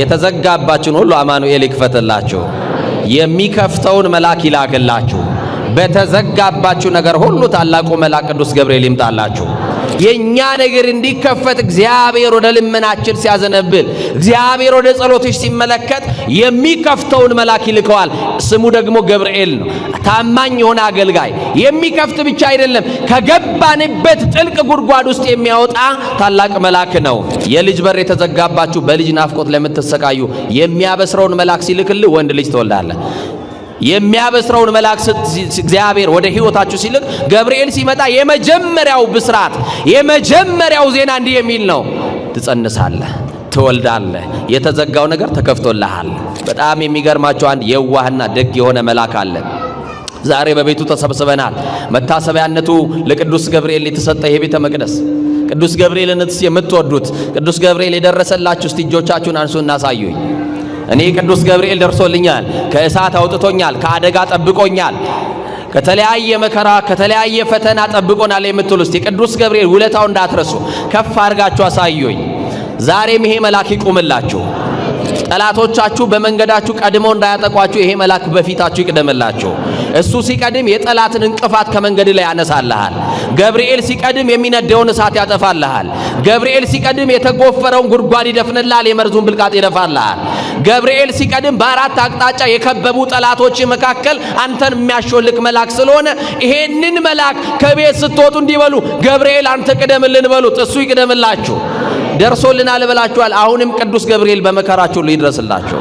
የተዘጋባችሁን ሁሉ አማኑኤል ይክፈትላችሁ። የሚከፍተውን መልአክ ይላክላችሁ። በተዘጋባችሁ ነገር ሁሉ ታላቁ መልአክ ቅዱስ ገብርኤል ይምጣላችሁ። የኛ ነገር እንዲከፈት እግዚአብሔር ወደ ልመናችን ሲያዘነብል፣ እግዚአብሔር ወደ ጸሎትሽ ሲመለከት የሚከፍተውን መልአክ ይልከዋል። ስሙ ደግሞ ገብርኤል ነው። ታማኝ የሆነ አገልጋይ የሚከፍት ብቻ አይደለም፣ ከገባንበት ጥልቅ ጉድጓድ ውስጥ የሚያወጣ ታላቅ መልአክ ነው። የልጅ በር የተዘጋባችሁ በልጅ ናፍቆት ለምትሰቃዩ የሚያበስረውን መልአክ ሲልክልህ ወንድ ልጅ ትወልዳለህ። የሚያበስረውን መልአክ እግዚአብሔር ወደ ሕይወታችሁ ሲልክ ገብርኤል ሲመጣ የመጀመሪያው ብስራት የመጀመሪያው ዜና እንዲህ የሚል ነው፣ ትጸንሳለህ፣ ትወልዳለህ፣ የተዘጋው ነገር ተከፍቶልሃል። በጣም የሚገርማችሁ አንድ የዋህና ደግ የሆነ መልአክ አለ። ዛሬ በቤቱ ተሰብስበናል። መታሰቢያነቱ ለቅዱስ ገብርኤል የተሰጠ የቤተ መቅደስ ቅዱስ ገብርኤልንስ የምትወዱት ቅዱስ ገብርኤል የደረሰላችሁ እስቲ እጆቻችሁን አንሱና አሳዩኝ። እኔ ቅዱስ ገብርኤል ደርሶልኛል፣ ከእሳት አውጥቶኛል፣ ከአደጋ ጠብቆኛል፣ ከተለያየ መከራ ከተለያየ ፈተና ጠብቆናል የምትሉ እስቲ ቅዱስ ገብርኤል ውለታው እንዳትረሱ ከፍ አድርጋችሁ አሳዩኝ። ዛሬም ይሄ መልአክ ይቁምላችሁ። ጠላቶቻችሁ በመንገዳችሁ ቀድመው እንዳያጠቋችሁ ይሄ መልአክ በፊታችሁ ይቅደምላችሁ። እሱ ሲቀድም የጠላትን እንቅፋት ከመንገድ ላይ ያነሳልሃል። ገብርኤል ሲቀድም የሚነደውን እሳት ያጠፋልሃል። ገብርኤል ሲቀድም የተጎፈረውን ጉድጓድ ይደፍንልሃል፣ የመርዙን ብልቃጥ ይደፋልሃል። ገብርኤል ሲቀድም በአራት አቅጣጫ የከበቡ ጠላቶች መካከል አንተን የሚያሾልክ መልአክ ስለሆነ ይሄንን መልአክ ከቤት ስትወጡ እንዲበሉ ገብርኤል አንተ ቅደምልን በሉት፣ እሱ ይቅደምላችሁ። ደርሶልናል ብላችኋል። አሁንም ቅዱስ ገብርኤል በመከራችሁ ይድረስላችሁ።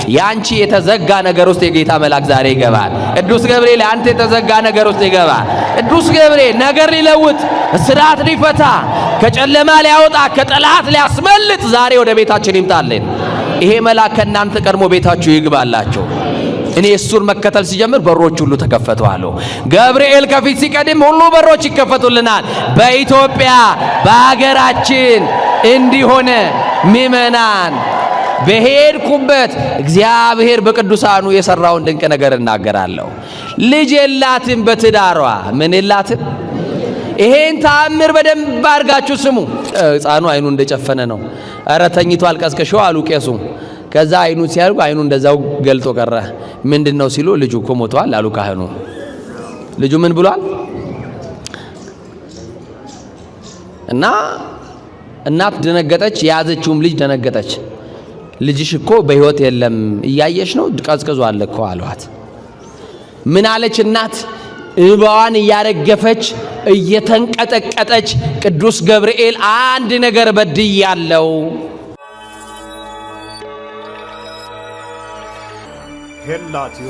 ያንቺ የተዘጋ ነገር ውስጥ የጌታ መልአክ ዛሬ ይገባል። ቅዱስ ገብርኤል አንተ የተዘጋ ነገር ውስጥ ይገባል። ቅዱስ ገብርኤል ነገር ሊለውጥ፣ እስራት ሊፈታ፣ ከጨለማ ሊያወጣ፣ ከጠላት ሊያስመልጥ ዛሬ ወደ ቤታችን ይምጣልን። ይሄ መልአክ ከእናንተ ቀድሞ ቤታችሁ ይግባላችሁ። እኔ እሱን መከተል ሲጀምር በሮች ሁሉ ተከፈቱ አለው። ገብርኤል ከፊት ሲቀድም ሁሉ በሮች ይከፈቱልናል። በኢትዮጵያ በሀገራችን እንዲሆነ ምእመናን በሄድኩበት እግዚአብሔር በቅዱሳኑ የሰራውን ድንቅ ነገር እናገራለሁ። ልጅ የላትም በትዳሯ ምን የላትም። ይሄን ተአምር በደንብ አድርጋችሁ ስሙ። ሕፃኑ አይኑ እንደጨፈነ ነው። ኧረ ተኝቷል ቀስቅሾ አሉ ቄሱ። ከዛ አይኑ ሲያልቁ አይኑ እንደዛው ገልጦ ቀረ። ምንድነው ሲሉ ልጁ እኮ ሞቷል አሉ ካህኑ። ልጁ ምን ብሏል? እና እናት ደነገጠች፣ የያዘችውም ልጅ ደነገጠች። ልጅሽ እኮ በሕይወት የለም እያየሽ ነው፣ ቀዝቅዟል እኮ አሏት። ምን አለች እናት? እንባዋን እያረገፈች እየተንቀጠቀጠች ቅዱስ ገብርኤል አንድ ነገር በድያለሁ ሄላቲዮ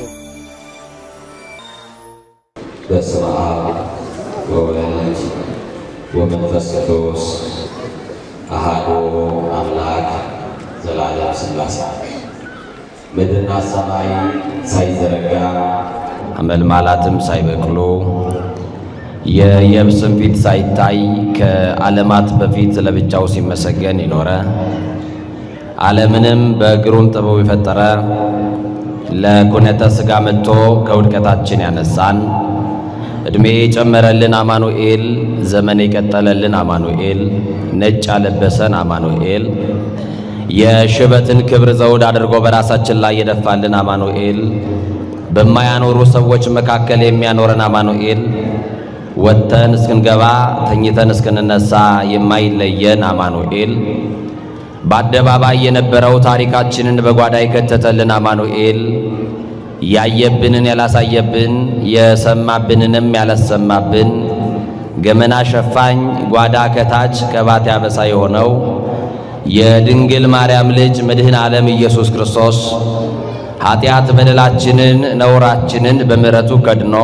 በስመ አብ ወወልድ ወመንፈስ ቅዱስ አሐዱ አምላክ ዘላለም ሥላሴ። ምድርና ሰማይ ሳይዘረጋ አመልማላትም ሳይበቅሉ የየብስም ፊት ሳይታይ ከዓለማት በፊት ለብቻው ሲመሰገን ይኖረ ዓለምንም በግሩም ጥበቡ የፈጠረ ለኩነተ ሥጋ መጥቶ ከውድቀታችን ያነሳን ዕድሜ የጨመረልን አማኑኤል፣ ዘመን የቀጠለልን አማኑኤል፣ ነጭ ያለበሰን አማኑኤል፣ የሽበትን ክብር ዘውድ አድርጎ በራሳችን ላይ የደፋልን አማኑኤል፣ በማያኖሩ ሰዎች መካከል የሚያኖረን አማኑኤል፣ ወጥተን እስክንገባ ተኝተን እስክንነሳ የማይለየን አማኑኤል፣ በአደባባይ የነበረው ታሪካችንን በጓዳ የከተተልን አማኑኤል፣ ያየብንን ያላሳየብን የሰማብንንም ያላሰማብን ገመና ሸፋኝ ጓዳ ከታች ከባት ያበሳ የሆነው የድንግል ማርያም ልጅ መድኃኔ ዓለም ኢየሱስ ክርስቶስ ኃጢአት በደላችንን ነውራችንን በምሕረቱ ከድኖ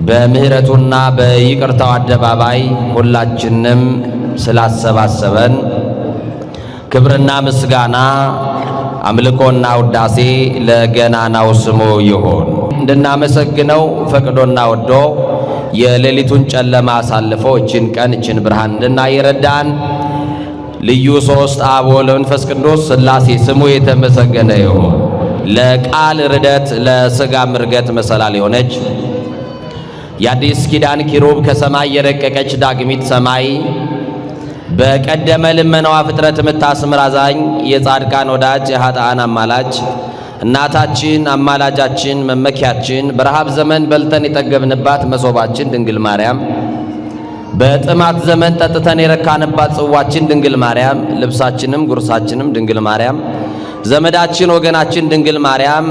በምሕረቱና በይቅርታው አደባባይ ሁላችንም ስላሰባሰበን ክብርና ምስጋና አምልኮና ውዳሴ ለገናናው ስሙ ይሁን። እንድናመሰግነው ፈቅዶና ወዶ የሌሊቱን ጨለማ አሳልፎ እችን ቀን እችን ብርሃን እንድናይ ይረዳን ልዩ ሶስት አብ ወወልድ ወመንፈስ ቅዱስ ሥላሴ ስሙ የተመሰገነ ይሁን። ለቃል ርደት ለሥጋ ምርገት መሰላል የሆነች የአዲስ ኪዳን ኪሩብ ከሰማይ የረቀቀች ዳግሚት ሰማይ በቀደመ ልመናዋ ፍጥረት የምታስምር አዛኝ የጻድቃን ወዳጅ የኃጥአን አማላጅ እናታችን አማላጃችን መመኪያችን በረሃብ ዘመን በልተን የጠገብንባት መሶባችን ድንግል ማርያም በጥማት ዘመን ጠጥተን የረካንባት ጽዋችን ድንግል ማርያም ልብሳችንም ጉርሳችንም ድንግል ማርያም ዘመዳችን ወገናችን ድንግል ማርያም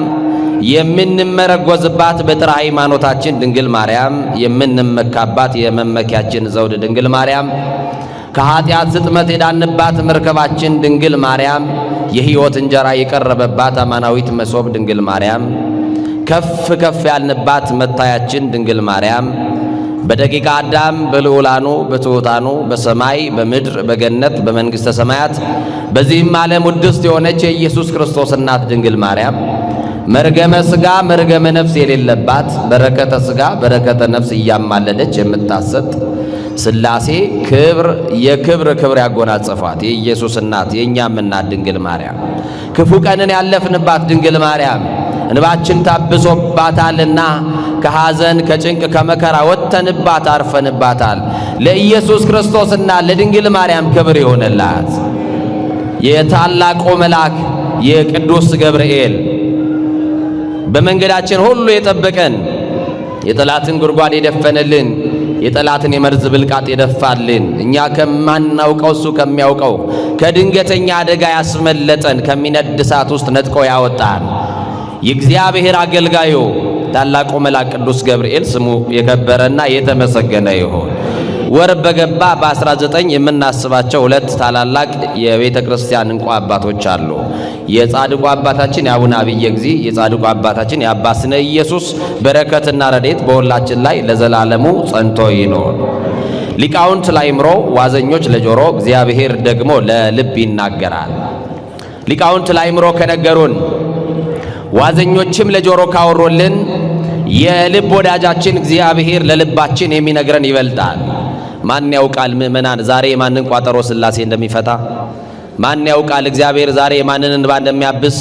የምንመረጎዝባት በጥራ ሃይማኖታችን ድንግል ማርያም የምንመካባት የመመኪያችን ዘውድ ድንግል ማርያም ከኃጢአት ስጥመት የዳንባት መርከባችን ድንግል ማርያም የሕይወት እንጀራ የቀረበባት አማናዊት መሶብ ድንግል ማርያም ከፍ ከፍ ያልንባት መታያችን ድንግል ማርያም በደቂቀ አዳም በልዑላኑ በትሑታኑ በሰማይ በምድር በገነት በመንግሥተ ሰማያት በዚህም ዓለም ውድስት የሆነች የኢየሱስ ክርስቶስ እናት ድንግል ማርያም መርገመ ሥጋ መርገመ ነፍስ የሌለባት በረከተ ሥጋ በረከተ ነፍስ እያማለደች የምታሰጥ ሥላሴ ክብር የክብር ክብር ያጎናጸፏት የኢየሱስ እናት የእኛም እናት ድንግል ማርያም ክፉ ቀንን ያለፍንባት ድንግል ማርያም እንባችን ታብሶባታልና ከሐዘን ከጭንቅ ከመከራ ወጥተንባት አርፈንባታል። ለኢየሱስ ክርስቶስና ለድንግል ማርያም ክብር ይሆንላት። የታላቁ መልአክ የቅዱስ ገብርኤል በመንገዳችን ሁሉ የጠበቀን የጠላትን ጉድጓድ የደፈነልን የጠላትን የመርዝ ብልቃጥ የደፋልን እኛ ከማናውቀው እሱ ከሚያውቀው ከድንገተኛ አደጋ ያስመለጠን ከሚነድ እሳት ውስጥ ነጥቆ ያወጣን የእግዚአብሔር አገልጋዩ ታላቁ መልአክ ቅዱስ ገብርኤል ስሙ የከበረና የተመሰገነ ይሁን። ወር በገባ በ19 የምናስባቸው ሁለት ታላላቅ የቤተ ክርስቲያን እንቁ አባቶች አሉ። የጻድቁ አባታችን የአቡነ አብየ እግዚእ፣ የጻድቁ አባታችን የአባ ስነ ኢየሱስ በረከትና ረድኤት በሁላችን ላይ ለዘላለሙ ጸንቶ ይኖር። ሊቃውንት ለአእምሮ ዋዘኞች ለጆሮ እግዚአብሔር ደግሞ ለልብ ይናገራል። ሊቃውንት ለአእምሮ ከነገሩን ዋዘኞችም ለጆሮ ካወሩልን የልብ ወዳጃችን እግዚአብሔር ለልባችን የሚነግረን ይበልጣል። ማን ያውቃል ምእመናን ዛሬ የማንን ቋጠሮ ሥላሴ እንደሚፈታ? ማን ያውቃል እግዚአብሔር ዛሬ የማንን እንባ እንደሚያብስ?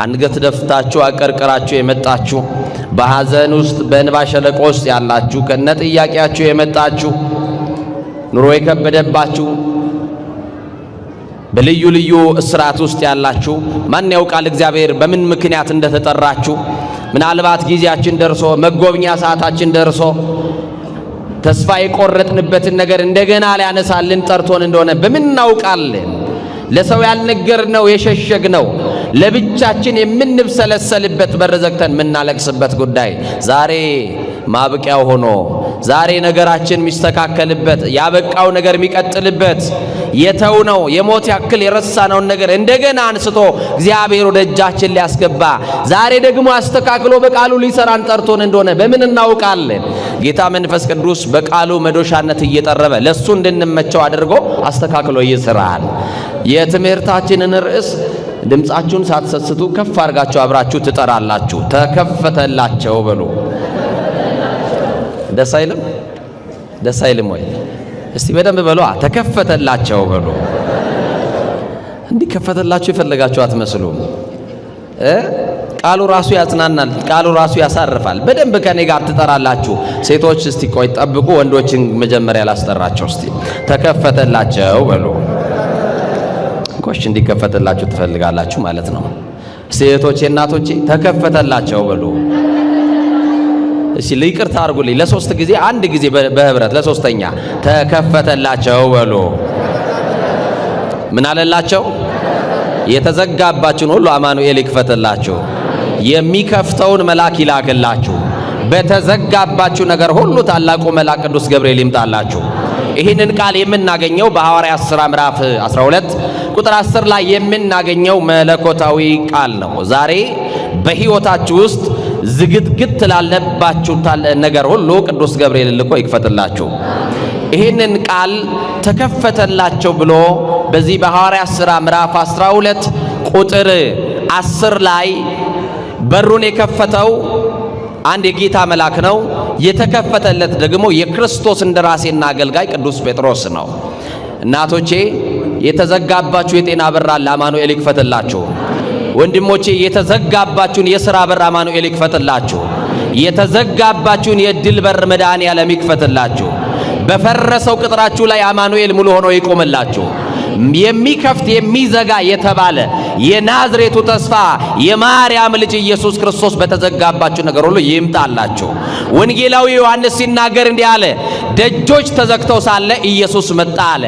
አንገት ደፍታችሁ አቀርቅራችሁ የመጣችሁ በሐዘን ውስጥ በእንባ ሸለቆ ውስጥ ያላችሁ ከነ ጥያቄያችሁ የመጣችሁ ኑሮ የከበደባችሁ በልዩ ልዩ እስራት ውስጥ ያላችሁ ማን ያውቃል እግዚአብሔር በምን ምክንያት እንደተጠራችሁ? ምናልባት ጊዜያችን ደርሶ መጎብኛ ሰዓታችን ደርሶ ተስፋ የቆረጥንበትን ነገር እንደገና ሊያነሳልን ጠርቶን እንደሆነ በምን እናውቃለን? ለሰው ያልነገርነው የሸሸግነው ለብቻችን የምንብሰለሰልበት በር ዘግተን የምናለቅስበት ጉዳይ ዛሬ ማብቂያው ሆኖ ዛሬ ነገራችን የሚስተካከልበት ያበቃው ነገር የሚቀጥልበት የተውነው የሞት ያክል የረሳነውን ነገር እንደገና አንስቶ እግዚአብሔር ወደ እጃችን ሊያስገባ ዛሬ ደግሞ አስተካክሎ በቃሉ ሊሰራን ጠርቶን እንደሆነ በምን እናውቃለን? ጌታ መንፈስ ቅዱስ በቃሉ መዶሻነት እየጠረበ ለሱ እንድንመቸው አድርጎ አስተካክሎ ይስራል። የትምህርታችንን ርዕስ ድምጻችሁን ሳትሰስቱ ከፍ አድርጋችሁ አብራችሁ ትጠራላችሁ። ተከፈተላቸው በሉ። ደስ አይልም? ደስ አይልም ወይ? እስቲ በደንብ በሉ። ተከፈተላቸው በሉ። እንዲከፈተላችሁ የፈለጋችሁ አትመስሉም። ቃሉ ራሱ ያጽናናል። ቃሉ ራሱ ያሳርፋል። በደንብ ከኔ ጋር ትጠራላችሁ። ሴቶች እስቲ ቆይ ጠብቁ። ወንዶችን መጀመሪያ ላስጠራቸው። እስቲ ተከፈተላቸው በሉ። ኮሽ እንዲከፈተላችሁ ትፈልጋላችሁ ማለት ነው። ሴቶቼ እናቶቼ ተከፈተላቸው በሉ። እሺ ይቅርታ አድርጉልኝ። ለሶስት ጊዜ አንድ ጊዜ በህብረት ለሶስተኛ ተከፈተላቸው በሉ። ምን አለላቸው? የተዘጋባችሁን ሁሉ አማኑኤል ይክፈትላችሁ፣ የሚከፍተውን መልአክ ይላክላችሁ፣ በተዘጋባችሁ ነገር ሁሉ ታላቁ መልአክ ቅዱስ ገብርኤል ይምጣላችሁ። ይህንን ቃል የምናገኘው በሐዋርያት ሥራ ምዕራፍ 12 ቁጥር 10 ላይ የምናገኘው መለኮታዊ ቃል ነው። ዛሬ በሕይወታችሁ ውስጥ ዝግትግት ላለባችሁ ነገር ሁሉ ቅዱስ ገብርኤል ልኮ ይክፈትላችሁ። ይህንን ቃል ተከፈተላቸው ብሎ በዚህ በሐዋርያት ሥራ ምዕራፍ 12 ቁጥር 10 ላይ በሩን የከፈተው አንድ የጌታ መልአክ ነው። የተከፈተለት ደግሞ የክርስቶስ እንደራሴና አገልጋይ ቅዱስ ጴጥሮስ ነው። እናቶቼ የተዘጋባችሁ የጤና በር አለ፣ አማኑኤል ይክፈትላችሁ። ወንድሞቼ የተዘጋባችሁን የሥራ በር አማኑኤል ይክፈትላችሁ። የተዘጋባችሁን የድል በር መድኃኔዓለም ይክፈትላችሁ። በፈረሰው ቅጥራችሁ ላይ አማኑኤል ሙሉ ሆኖ ይቆምላችሁ። የሚከፍት የሚዘጋ የተባለ የናዝሬቱ ተስፋ የማርያም ልጅ ኢየሱስ ክርስቶስ በተዘጋባችሁ ነገር ሁሉ ይምጣላችሁ። ወንጌላዊ ዮሐንስ ሲናገር እንዲህ አለ፣ ደጆች ተዘግተው ሳለ ኢየሱስ መጣ አለ።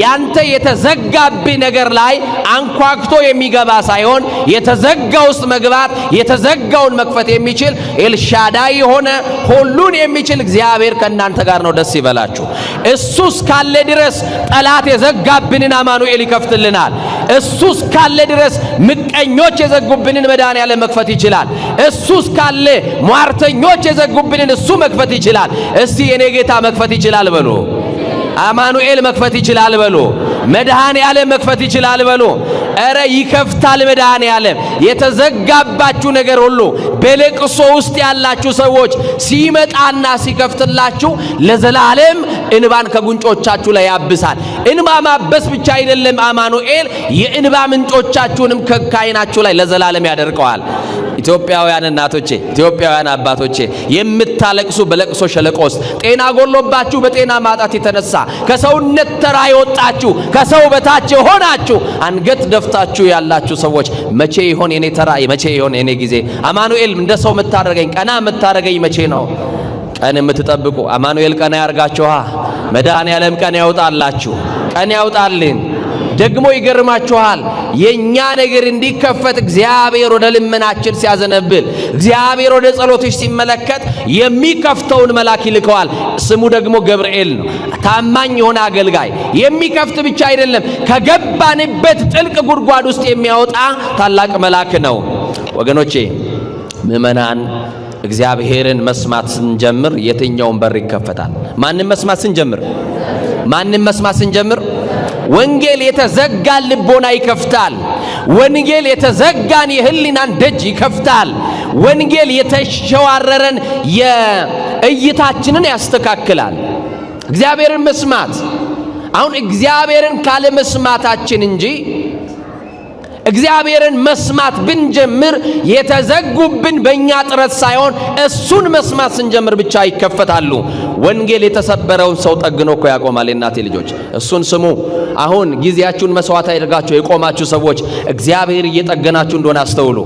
ያንተ የተዘጋብህ ነገር ላይ አንኳኩቶ የሚገባ ሳይሆን የተዘጋ ውስጥ መግባት የተዘጋውን መክፈት የሚችል ኤልሻዳይ የሆነ ሁሉን የሚችል እግዚአብሔር ከእናንተ ጋር ነው። ደስ ይበላችሁ። እሱ እስካለ ድረስ ጠላት የዘጋብንን አማኑኤል ይከፍትልናል። እሱ እስካለ ድረስ ምቀኞች የዘጉብንን መድኃኔዓለም መክፈት ይችላል። እሱ እስካለ ሟርተኞች የዘጉብንን እሱ መክፈት ይችላል። እስቲ የኔ ጌታ መክፈት ይችላል በሉ። አማኑኤል መክፈት ይችላል በሉ። መድኃኔዓለም መክፈት ይችላል በሉ። እረ ይከፍታል መድኃኔዓለም። የተዘጋባችሁ ነገር ሁሉ በለቅሶ ውስጥ ያላችሁ ሰዎች ሲመጣና ሲከፍትላችሁ ለዘላለም እንባን ከጉንጮቻችሁ ላይ ያብሳል። እንባ ማበስ ብቻ አይደለም፣ አማኑኤል የእንባ ምንጮቻችሁንም ከዓይናችሁ ላይ ለዘላለም ያደርቀዋል። ኢትዮጵያውያን እናቶቼ፣ ኢትዮጵያውያን አባቶቼ የምታለቅሱ በለቅሶ ሸለቆ ውስጥ ጤና ጎሎባችሁ በጤና ማጣት የተነሳ ከሰውነት ተራ የወጣችሁ ከሰው በታች የሆናችሁ አንገት ደፍታችሁ ያላችሁ ሰዎች መቼ ይሆን የኔ ተራ? መቼ ይሆን የኔ ጊዜ? አማኑኤል እንደ ሰው የምታደርገኝ ቀና የምታደርገኝ መቼ ነው? ቀን የምትጠብቁ አማኑኤል ቀና ያርጋችሁ። መድኃኔዓለም ቀን ያውጣላችሁ፣ ቀን ያውጣልን። ደግሞ ይገርማችኋል፣ የኛ ነገር እንዲከፈት እግዚአብሔር ወደ ልመናችን ሲያዘነብል፣ እግዚአብሔር ወደ ጸሎትሽ ሲመለከት የሚከፍተውን መልአክ ይልከዋል። ስሙ ደግሞ ገብርኤል ነው። ታማኝ የሆነ አገልጋይ የሚከፍት ብቻ አይደለም፣ ከገባንበት ጥልቅ ጉድጓድ ውስጥ የሚያወጣ ታላቅ መልአክ ነው። ወገኖቼ ምእመናን፣ እግዚአብሔርን መስማት ስንጀምር የትኛውን በር ይከፈታል? ማንም መስማት ስንጀምር ወንጌል የተዘጋን ልቦና ይከፍታል። ወንጌል የተዘጋን የህሊናን ደጅ ይከፍታል። ወንጌል የተሸዋረረን የእይታችንን ያስተካክላል። እግዚአብሔርን መስማት አሁን እግዚአብሔርን ካለ መስማታችን እንጂ እግዚአብሔርን መስማት ብንጀምር የተዘጉብን በእኛ ጥረት ሳይሆን እሱን መስማት ስንጀምር ብቻ ይከፈታሉ። ወንጌል የተሰበረውን ሰው ጠግኖ እኮ ያቆማል። የእናቴ ልጆች እሱን ስሙ። አሁን ጊዜያችሁን መስዋዕት አድርጋችሁ የቆማችሁ ሰዎች እግዚአብሔር እየጠገናችሁ እንደሆነ አስተውሉ።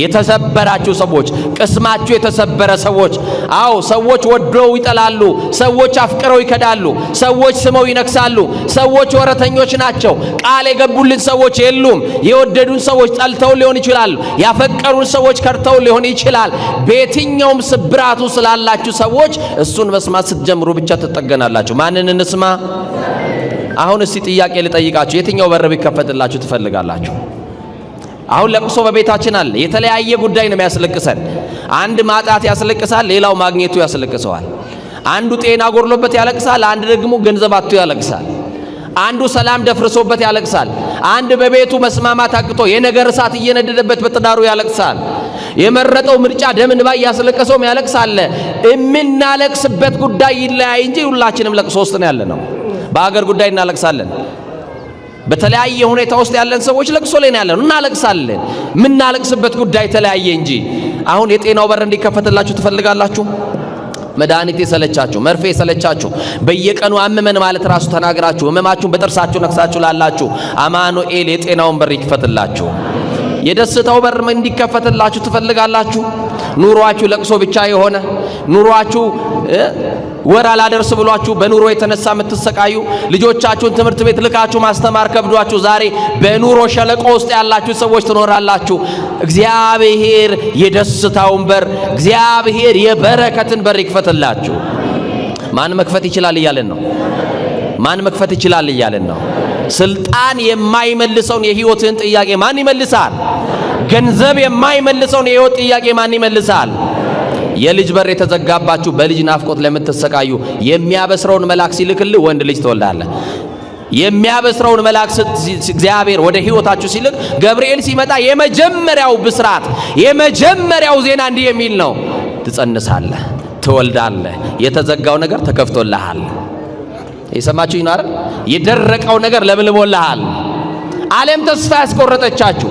የተሰበራችሁ ሰዎች፣ ቅስማችሁ የተሰበረ ሰዎች፣ አዎ ሰዎች ወደው ይጠላሉ፣ ሰዎች አፍቅረው ይከዳሉ፣ ሰዎች ስመው ይነክሳሉ፣ ሰዎች ወረተኞች ናቸው፣ ቃል የገቡልን ሰዎች የሉም፣ የወደዱን ሰዎች ጠልተው ሊሆን ይችላል፣ ያፈቀሩን ሰዎች ከርተው ሊሆን ይችላል። በየትኛውም ስብራቱ ስላላችሁ ሰዎች እሱን መስማት ስትጀምሩ ብቻ ትጠገናላችሁ። ማንን እንስማ? አሁን እስቲ ጥያቄ ልጠይቃችሁ፣ የትኛው በር ቢከፈትላችሁ ትፈልጋላችሁ? አሁን ለቅሶ በቤታችን አለ። የተለያየ ጉዳይ ነው የሚያስለቅሰን። አንድ ማጣት ያስለቅሳል፣ ሌላው ማግኘቱ ያስለቅሰዋል። አንዱ ጤና ጎድሎበት ያለቅሳል፣ አንድ ደግሞ ገንዘብ አጥቶ ያለቅሳል። አንዱ ሰላም ደፍርሶበት ያለቅሳል፣ አንድ በቤቱ መስማማት አቅቶ የነገር እሳት እየነደደበት በትዳሩ ያለቅሳል። የመረጠው ምርጫ ደም እንባ ያስለቀሰውም ያለቅሳል። የምናለቅስበት ጉዳይ ይለያይ እንጂ ሁላችንም ለቅሶ ውስጥ ነው ያለነው። በአገር ጉዳይ እናለቅሳለን። በተለያየ ሁኔታ ውስጥ ያለን ሰዎች ለቅሶ ላይ ነው ያለነው፣ እናለቅሳለን። ምናለቅስበት ጉዳይ ተለያየ እንጂ። አሁን የጤናው በር እንዲከፈትላችሁ ትፈልጋላችሁ? መድኃኒት የሰለቻችሁ፣ መርፌ የሰለቻችሁ፣ በየቀኑ አመመን ማለት ራሱ ተናግራችሁ ህመማችሁን በጥርሳችሁ ነክሳችሁ ላላችሁ አማኑኤል የጤናውን በር ይክፈትላችሁ። የደስታው በር እንዲከፈትላችሁ ትፈልጋላችሁ? ኑሯችሁ ለቅሶ ብቻ የሆነ ኑሯችሁ ወር አላደርስ ብሏችሁ በኑሮ የተነሳ የምትሰቃዩ ልጆቻችሁን ትምህርት ቤት ልካችሁ ማስተማር ከብዷችሁ ዛሬ በኑሮ ሸለቆ ውስጥ ያላችሁ ሰዎች ትኖራላችሁ። እግዚአብሔር የደስታውን በር፣ እግዚአብሔር የበረከትን በር ይክፈትላችሁ። ማን መክፈት ይችላል እያለን ነው? ማን መክፈት ይችላል እያለን ነው? ስልጣን የማይመልሰውን የህይወትን ጥያቄ ማን ይመልሳል? ገንዘብ የማይመልሰውን የህይወት ጥያቄ ማን ይመልሳል? የልጅ በር የተዘጋባችሁ በልጅ ናፍቆት ለምትሰቃዩ የሚያበስረውን መልአክ ሲልክልህ ወንድ ልጅ ትወልዳለህ። የሚያበስረውን መልአክ እግዚአብሔር ወደ ህይወታችሁ ሲልክ ገብርኤል ሲመጣ የመጀመሪያው ብስራት የመጀመሪያው ዜና እንዲህ የሚል ነው፣ ትጸንሳለህ፣ ትወልዳለህ፣ የተዘጋው ነገር ተከፍቶልሃል። የሰማችሁኝ ነው አይደል? የደረቀው ነገር ለምልሞልሃል። ዓለም ተስፋ ያስቆረጠቻችሁ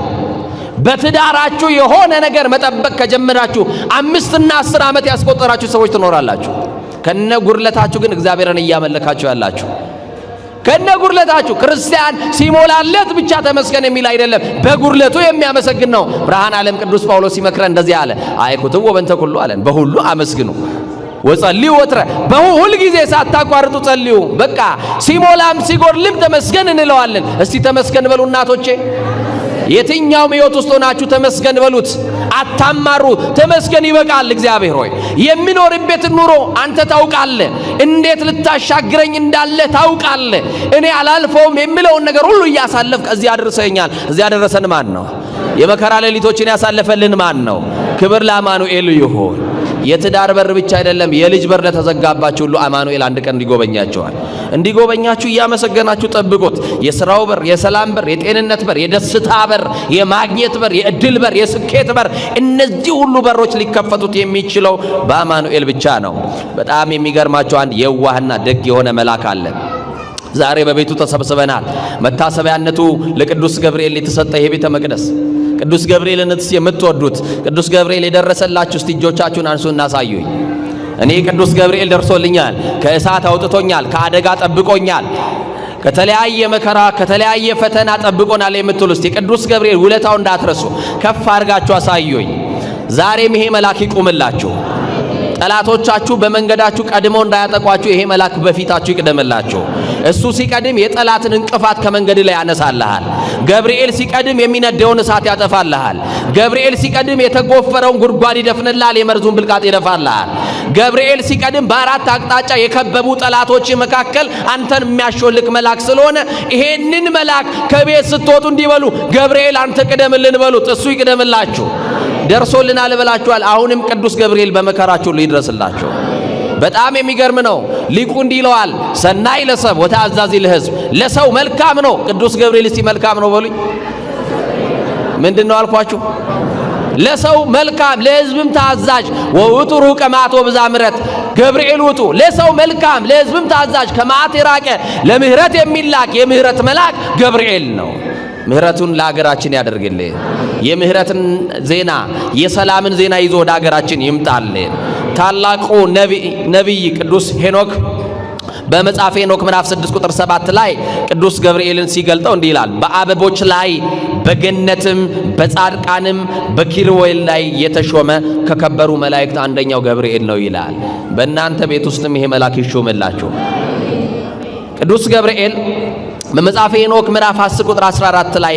በትዳራችሁ የሆነ ነገር መጠበቅ ከጀመራችሁ 5 እና 10 ዓመት ያስቆጠራችሁ ሰዎች ትኖራላችሁ። ከነ ጉርለታችሁ ግን እግዚአብሔርን እያመለካችሁ ያላችሁ ከነ ጉርለታችሁ። ክርስቲያን ሲሞላለት ብቻ ተመስገን የሚል አይደለም፣ በጉርለቱ የሚያመሰግን ነው። ብርሃነ ዓለም ቅዱስ ጳውሎስ ሲመክረን እንደዚህ አለ፣ አይኩትዎ ወበእንተ ኩሉ አለን፣ በሁሉ አመስግኑ ወጸልዩ ወትረ፣ በሁል ጊዜ ሳታቋርጡ ጸልዩ። በቃ ሲሞላም ሲጎድልም ተመስገን እንለዋለን። እስቲ ተመስገን በሉ እናቶቼ። የትኛውም ሕይወት ውስጥ ሆናችሁ ተመስገን በሉት። አታማሩ። ተመስገን ይበቃል። እግዚአብሔር ሆይ የሚኖርበትን ኑሮ አንተ ታውቃለህ፣ እንዴት ልታሻግረኝ እንዳለ ታውቃለህ። እኔ አላልፈውም የሚለውን ነገር ሁሉ እያሳለፍክ እዚህ አድርሰኛል። እዚህ ያደረሰን ማን ነው? የመከራ ሌሊቶችን ያሳለፈልን ማን ነው? ክብር ለአማኑኤል ይሁን። የትዳር በር ብቻ አይደለም፣ የልጅ በር ለተዘጋባችሁ ሁሉ አማኑኤል አንድ ቀን እንዲጎበኛቸዋል። እንዲጎበኛችሁ እያመሰገናችሁ ጠብቁት። የሥራው በር፣ የሰላም በር፣ የጤንነት በር፣ የደስታ በር፣ የማግኘት በር፣ የእድል በር፣ የስኬት በር፣ እነዚህ ሁሉ በሮች ሊከፈቱት የሚችለው በአማኑኤል ብቻ ነው። በጣም የሚገርማቸው አንድ የዋህና ደግ የሆነ መልአክ አለ። ዛሬ በቤቱ ተሰብስበናል። መታሰቢያነቱ ለቅዱስ ገብርኤል የተሰጠ ይሄ ቤተ መቅደስ ቅዱስ ገብርኤልንስ የምትወዱት ቅዱስ ገብርኤል የደረሰላችሁ እስቲ እጆቻችሁን አንሱና አሳዩኝ። እኔ ቅዱስ ገብርኤል ደርሶልኛል፣ ከእሳት አውጥቶኛል፣ ከአደጋ ጠብቆኛል፣ ከተለያየ መከራ ከተለያየ ፈተና ጠብቆናል የምትሉ እስቲ ቅዱስ ገብርኤል ውለታው እንዳትረሱ ከፍ አድርጋችሁ አሳዩኝ። ዛሬም ይሄ መልአክ ይቁምላችሁ። ጠላቶቻችሁ በመንገዳችሁ ቀድመው እንዳያጠቋችሁ ይሄ መልአክ በፊታችሁ ይቅደምላችሁ። እሱ ሲቀድም የጠላትን እንቅፋት ከመንገድ ላይ ያነሳልሃል። ገብርኤል ሲቀድም የሚነደውን እሳት ያጠፋልሃል። ገብርኤል ሲቀድም የተጎፈረውን ጉድጓድ ይደፍንልሃል፣ የመርዙን ብልቃጥ ይደፋልሃል። ገብርኤል ሲቀድም በአራት አቅጣጫ የከበቡ ጠላቶች መካከል አንተን የሚያሾልክ መልአክ ስለሆነ ይሄንን መልአክ ከቤት ስትወጡ እንዲበሉ ገብርኤል አንተ ቅደምልን በሉት፣ እሱ ይቅደምላችሁ። ደርሶልናል ብላችኋል። አሁንም ቅዱስ ገብርኤል በመከራችሁ ይድረስላችሁ። በጣም የሚገርም ነው። ሊቁ እንዲህ ይለዋል፣ ሰናይ ለሰብ ወተአዛዚ ለሕዝብ። ለሰው መልካም ነው። ቅዱስ ገብርኤል እስቲ መልካም ነው በሉኝ። ምንድን ነው አልኳችሁ? ለሰው መልካም ለሕዝብም ታዛዥ። ወውጡ ሩቀ መዓት ወብዛ ምሕረት። ገብርኤል ውጡ ለሰው መልካም ለሕዝብም ታዛዥ፣ ከመዓት የራቀ ለምህረት የሚላክ የምህረት መልአክ ገብርኤል ነው። ምህረቱን ለሀገራችን ያደርግልን። የምህረትን ዜና የሰላምን ዜና ይዞ ወደ ሀገራችን ይምጣልን። ታላቁ ነቢይ ቅዱስ ሄኖክ በመጽሐፈ ሄኖክ ምዕራፍ 6 ቁጥር 7 ላይ ቅዱስ ገብርኤልን ሲገልጠው እንዲህ ይላል፣ በአበቦች ላይ በገነትም በጻድቃንም በኪሩቤል ላይ የተሾመ ከከበሩ መላእክት አንደኛው ገብርኤል ነው ይላል። በእናንተ ቤት ውስጥም ይሄ መልአክ ይሾምላችሁ። ቅዱስ ገብርኤል በመጽሐፈ ሄኖክ ምዕራፍ 10 ቁጥር 14 ላይ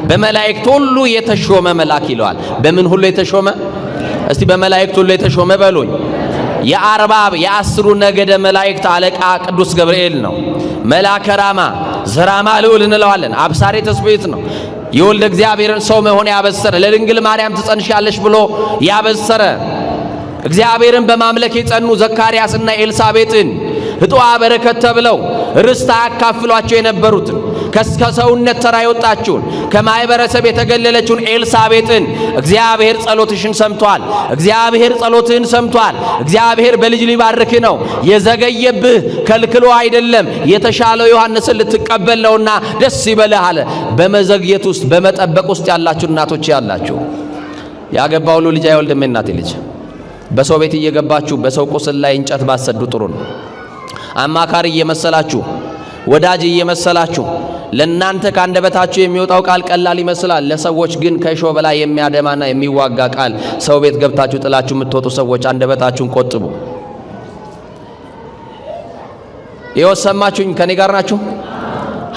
በመላእክት ሁሉ የተሾመ መልአክ ይለዋል። በምን ሁሉ የተሾመ? እስቲ በመላእክት ሁሉ የተሾመ በሉኝ። የአርባብ የአስሩ ነገደ መላእክት አለቃ ቅዱስ ገብርኤል ነው። መልአከ ራማ ዘራማ ልዑል እንለዋለን። አብሳሬ ተስቤት ነው። የወልደ እግዚአብሔርን ሰው መሆን ያበሰረ፣ ለድንግል ማርያም ትጸንሻለሽ ብሎ ያበሰረ፣ እግዚአብሔርን በማምለክ የጸኑ ዘካርያስና ኤልሳቤጥን ሕጡአ በረከት ተብለው ርስት አያካፍሏቸው የነበሩትን ከሰውነት ተራ የወጣችውን ከማይበረሰብ የተገለለችውን ኤልሳቤጥን እግዚአብሔር ጸሎትሽን ሰምቷል፣ እግዚአብሔር ጸሎትህን ሰምቷል፣ እግዚአብሔር በልጅ ሊባርክ ነው፣ የዘገየብህ ከልክሎ አይደለም፣ የተሻለው ዮሐንስን ልትቀበል ነውና ደስ ይበልህ አለ። በመዘግየት ውስጥ በመጠበቅ ውስጥ ያላችሁ እናቶች ያላችሁ፣ ያገባ ሁሉ ልጅ አይወልድም። እናቴ ልጅ በሰው ቤት እየገባችሁ በሰው ቁስል ላይ እንጨት ባሰዱ ጥሩ ነው። አማካሪ እየመሰላችሁ ወዳጅ እየመሰላችሁ ለናንተ ካንደበታችሁ የሚወጣው ቃል ቀላል ይመስላል። ለሰዎች ግን ከእሾህ በላይ የሚያደማና የሚዋጋ ቃል ሰው ቤት ገብታችሁ ጥላችሁ የምትወጡ ሰዎች አንደበታችሁን ቆጥቡ። ይኸው ሰማችሁኝ፣ ከኔ ጋር ናችሁ?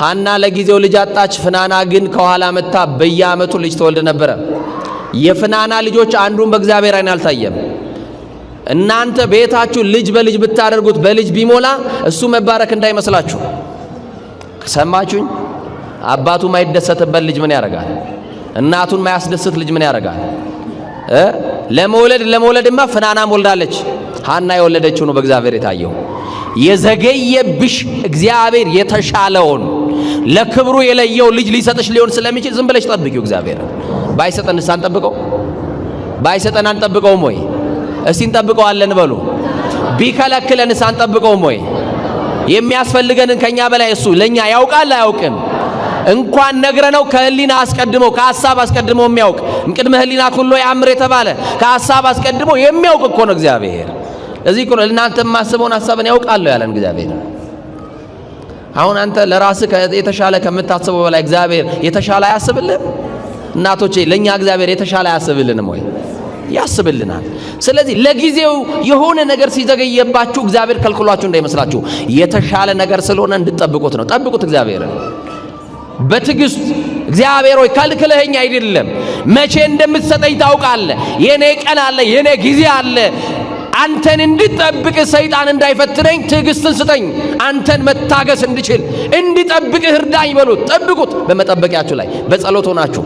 ሐና ለጊዜው ልጅ አጣች። ፍናና ግን ከኋላ መታ በየዓመቱ ልጅ ትወልድ ነበረ። የፍናና ልጆች አንዱን በእግዚአብሔር ዓይን አልታየም። እናንተ ቤታችሁ ልጅ በልጅ ብታደርጉት በልጅ ቢሞላ እሱ መባረክ እንዳይመስላችሁ። ሰማችሁኝ? አባቱ ማይደሰትበት ልጅ ምን ያደርጋል? እናቱን ማያስደስት ልጅ ምን ያደርጋል? ለመውለድማ ፍናናም ወልዳለች። ሐና የወለደችው ነው በእግዚአብሔር የታየው። የዘገየብሽ እግዚአብሔር የተሻለውን ለክብሩ የለየው ልጅ ሊሰጥሽ ሊሆን ስለሚችል ዝም ብለሽ ጠብቂው። እግዚአብሔር ባይሰጠንስ አንጠብቀው? ባይሰጠን አንጠብቀውም ወይ? እስቲ እንጠብቀዋለን በሉ። ቢከለክለንስ አንጠብቀውም ወይ? የሚያስፈልገንን ከኛ በላይ እሱ ለኛ ያውቃል አያውቅም? እንኳን ነግረነው ከህሊና አስቀድሞ ከሐሳብ አስቀድሞ የሚያውቅ እምቅድመ ህሊና ኩሎ ያምር የተባለ ከሐሳብ አስቀድሞ የሚያውቅ እኮ ነው እግዚአብሔር። እዚህ እኮ እናንተ የማስበውን ሐሳብን ያውቃለሁ ያለን እግዚአብሔር። አሁን አንተ ለራስህ የተሻለ ከምታስበው በላይ እግዚአብሔር የተሻለ አያስብልህም? እናቶቼ ለኛ እግዚአብሔር የተሻለ አያስብልንም ወይ? ያስብልናል። ስለዚህ ለጊዜው የሆነ ነገር ሲዘገየባችሁ እግዚአብሔር ከልክሏችሁ እንዳይመስላችሁ፣ የተሻለ ነገር ስለሆነ እንድትጠብቁት ነው። ጠብቁት እግዚአብሔርን በትዕግስት። እግዚአብሔር ሆይ ከልክለኸኝ አይደለም፣ መቼ እንደምትሰጠኝ ታውቃለህ። የኔ ቀን አለ፣ የኔ ጊዜ አለ። አንተን እንድጠብቅ ሰይጣን እንዳይፈትነኝ ትዕግስትን ስጠኝ፣ አንተን መታገስ እንድችል እንድጠብቅህ እርዳኝ በሉት። ጠብቁት በመጠበቂያችሁ ላይ በጸሎት ሆናችሁ።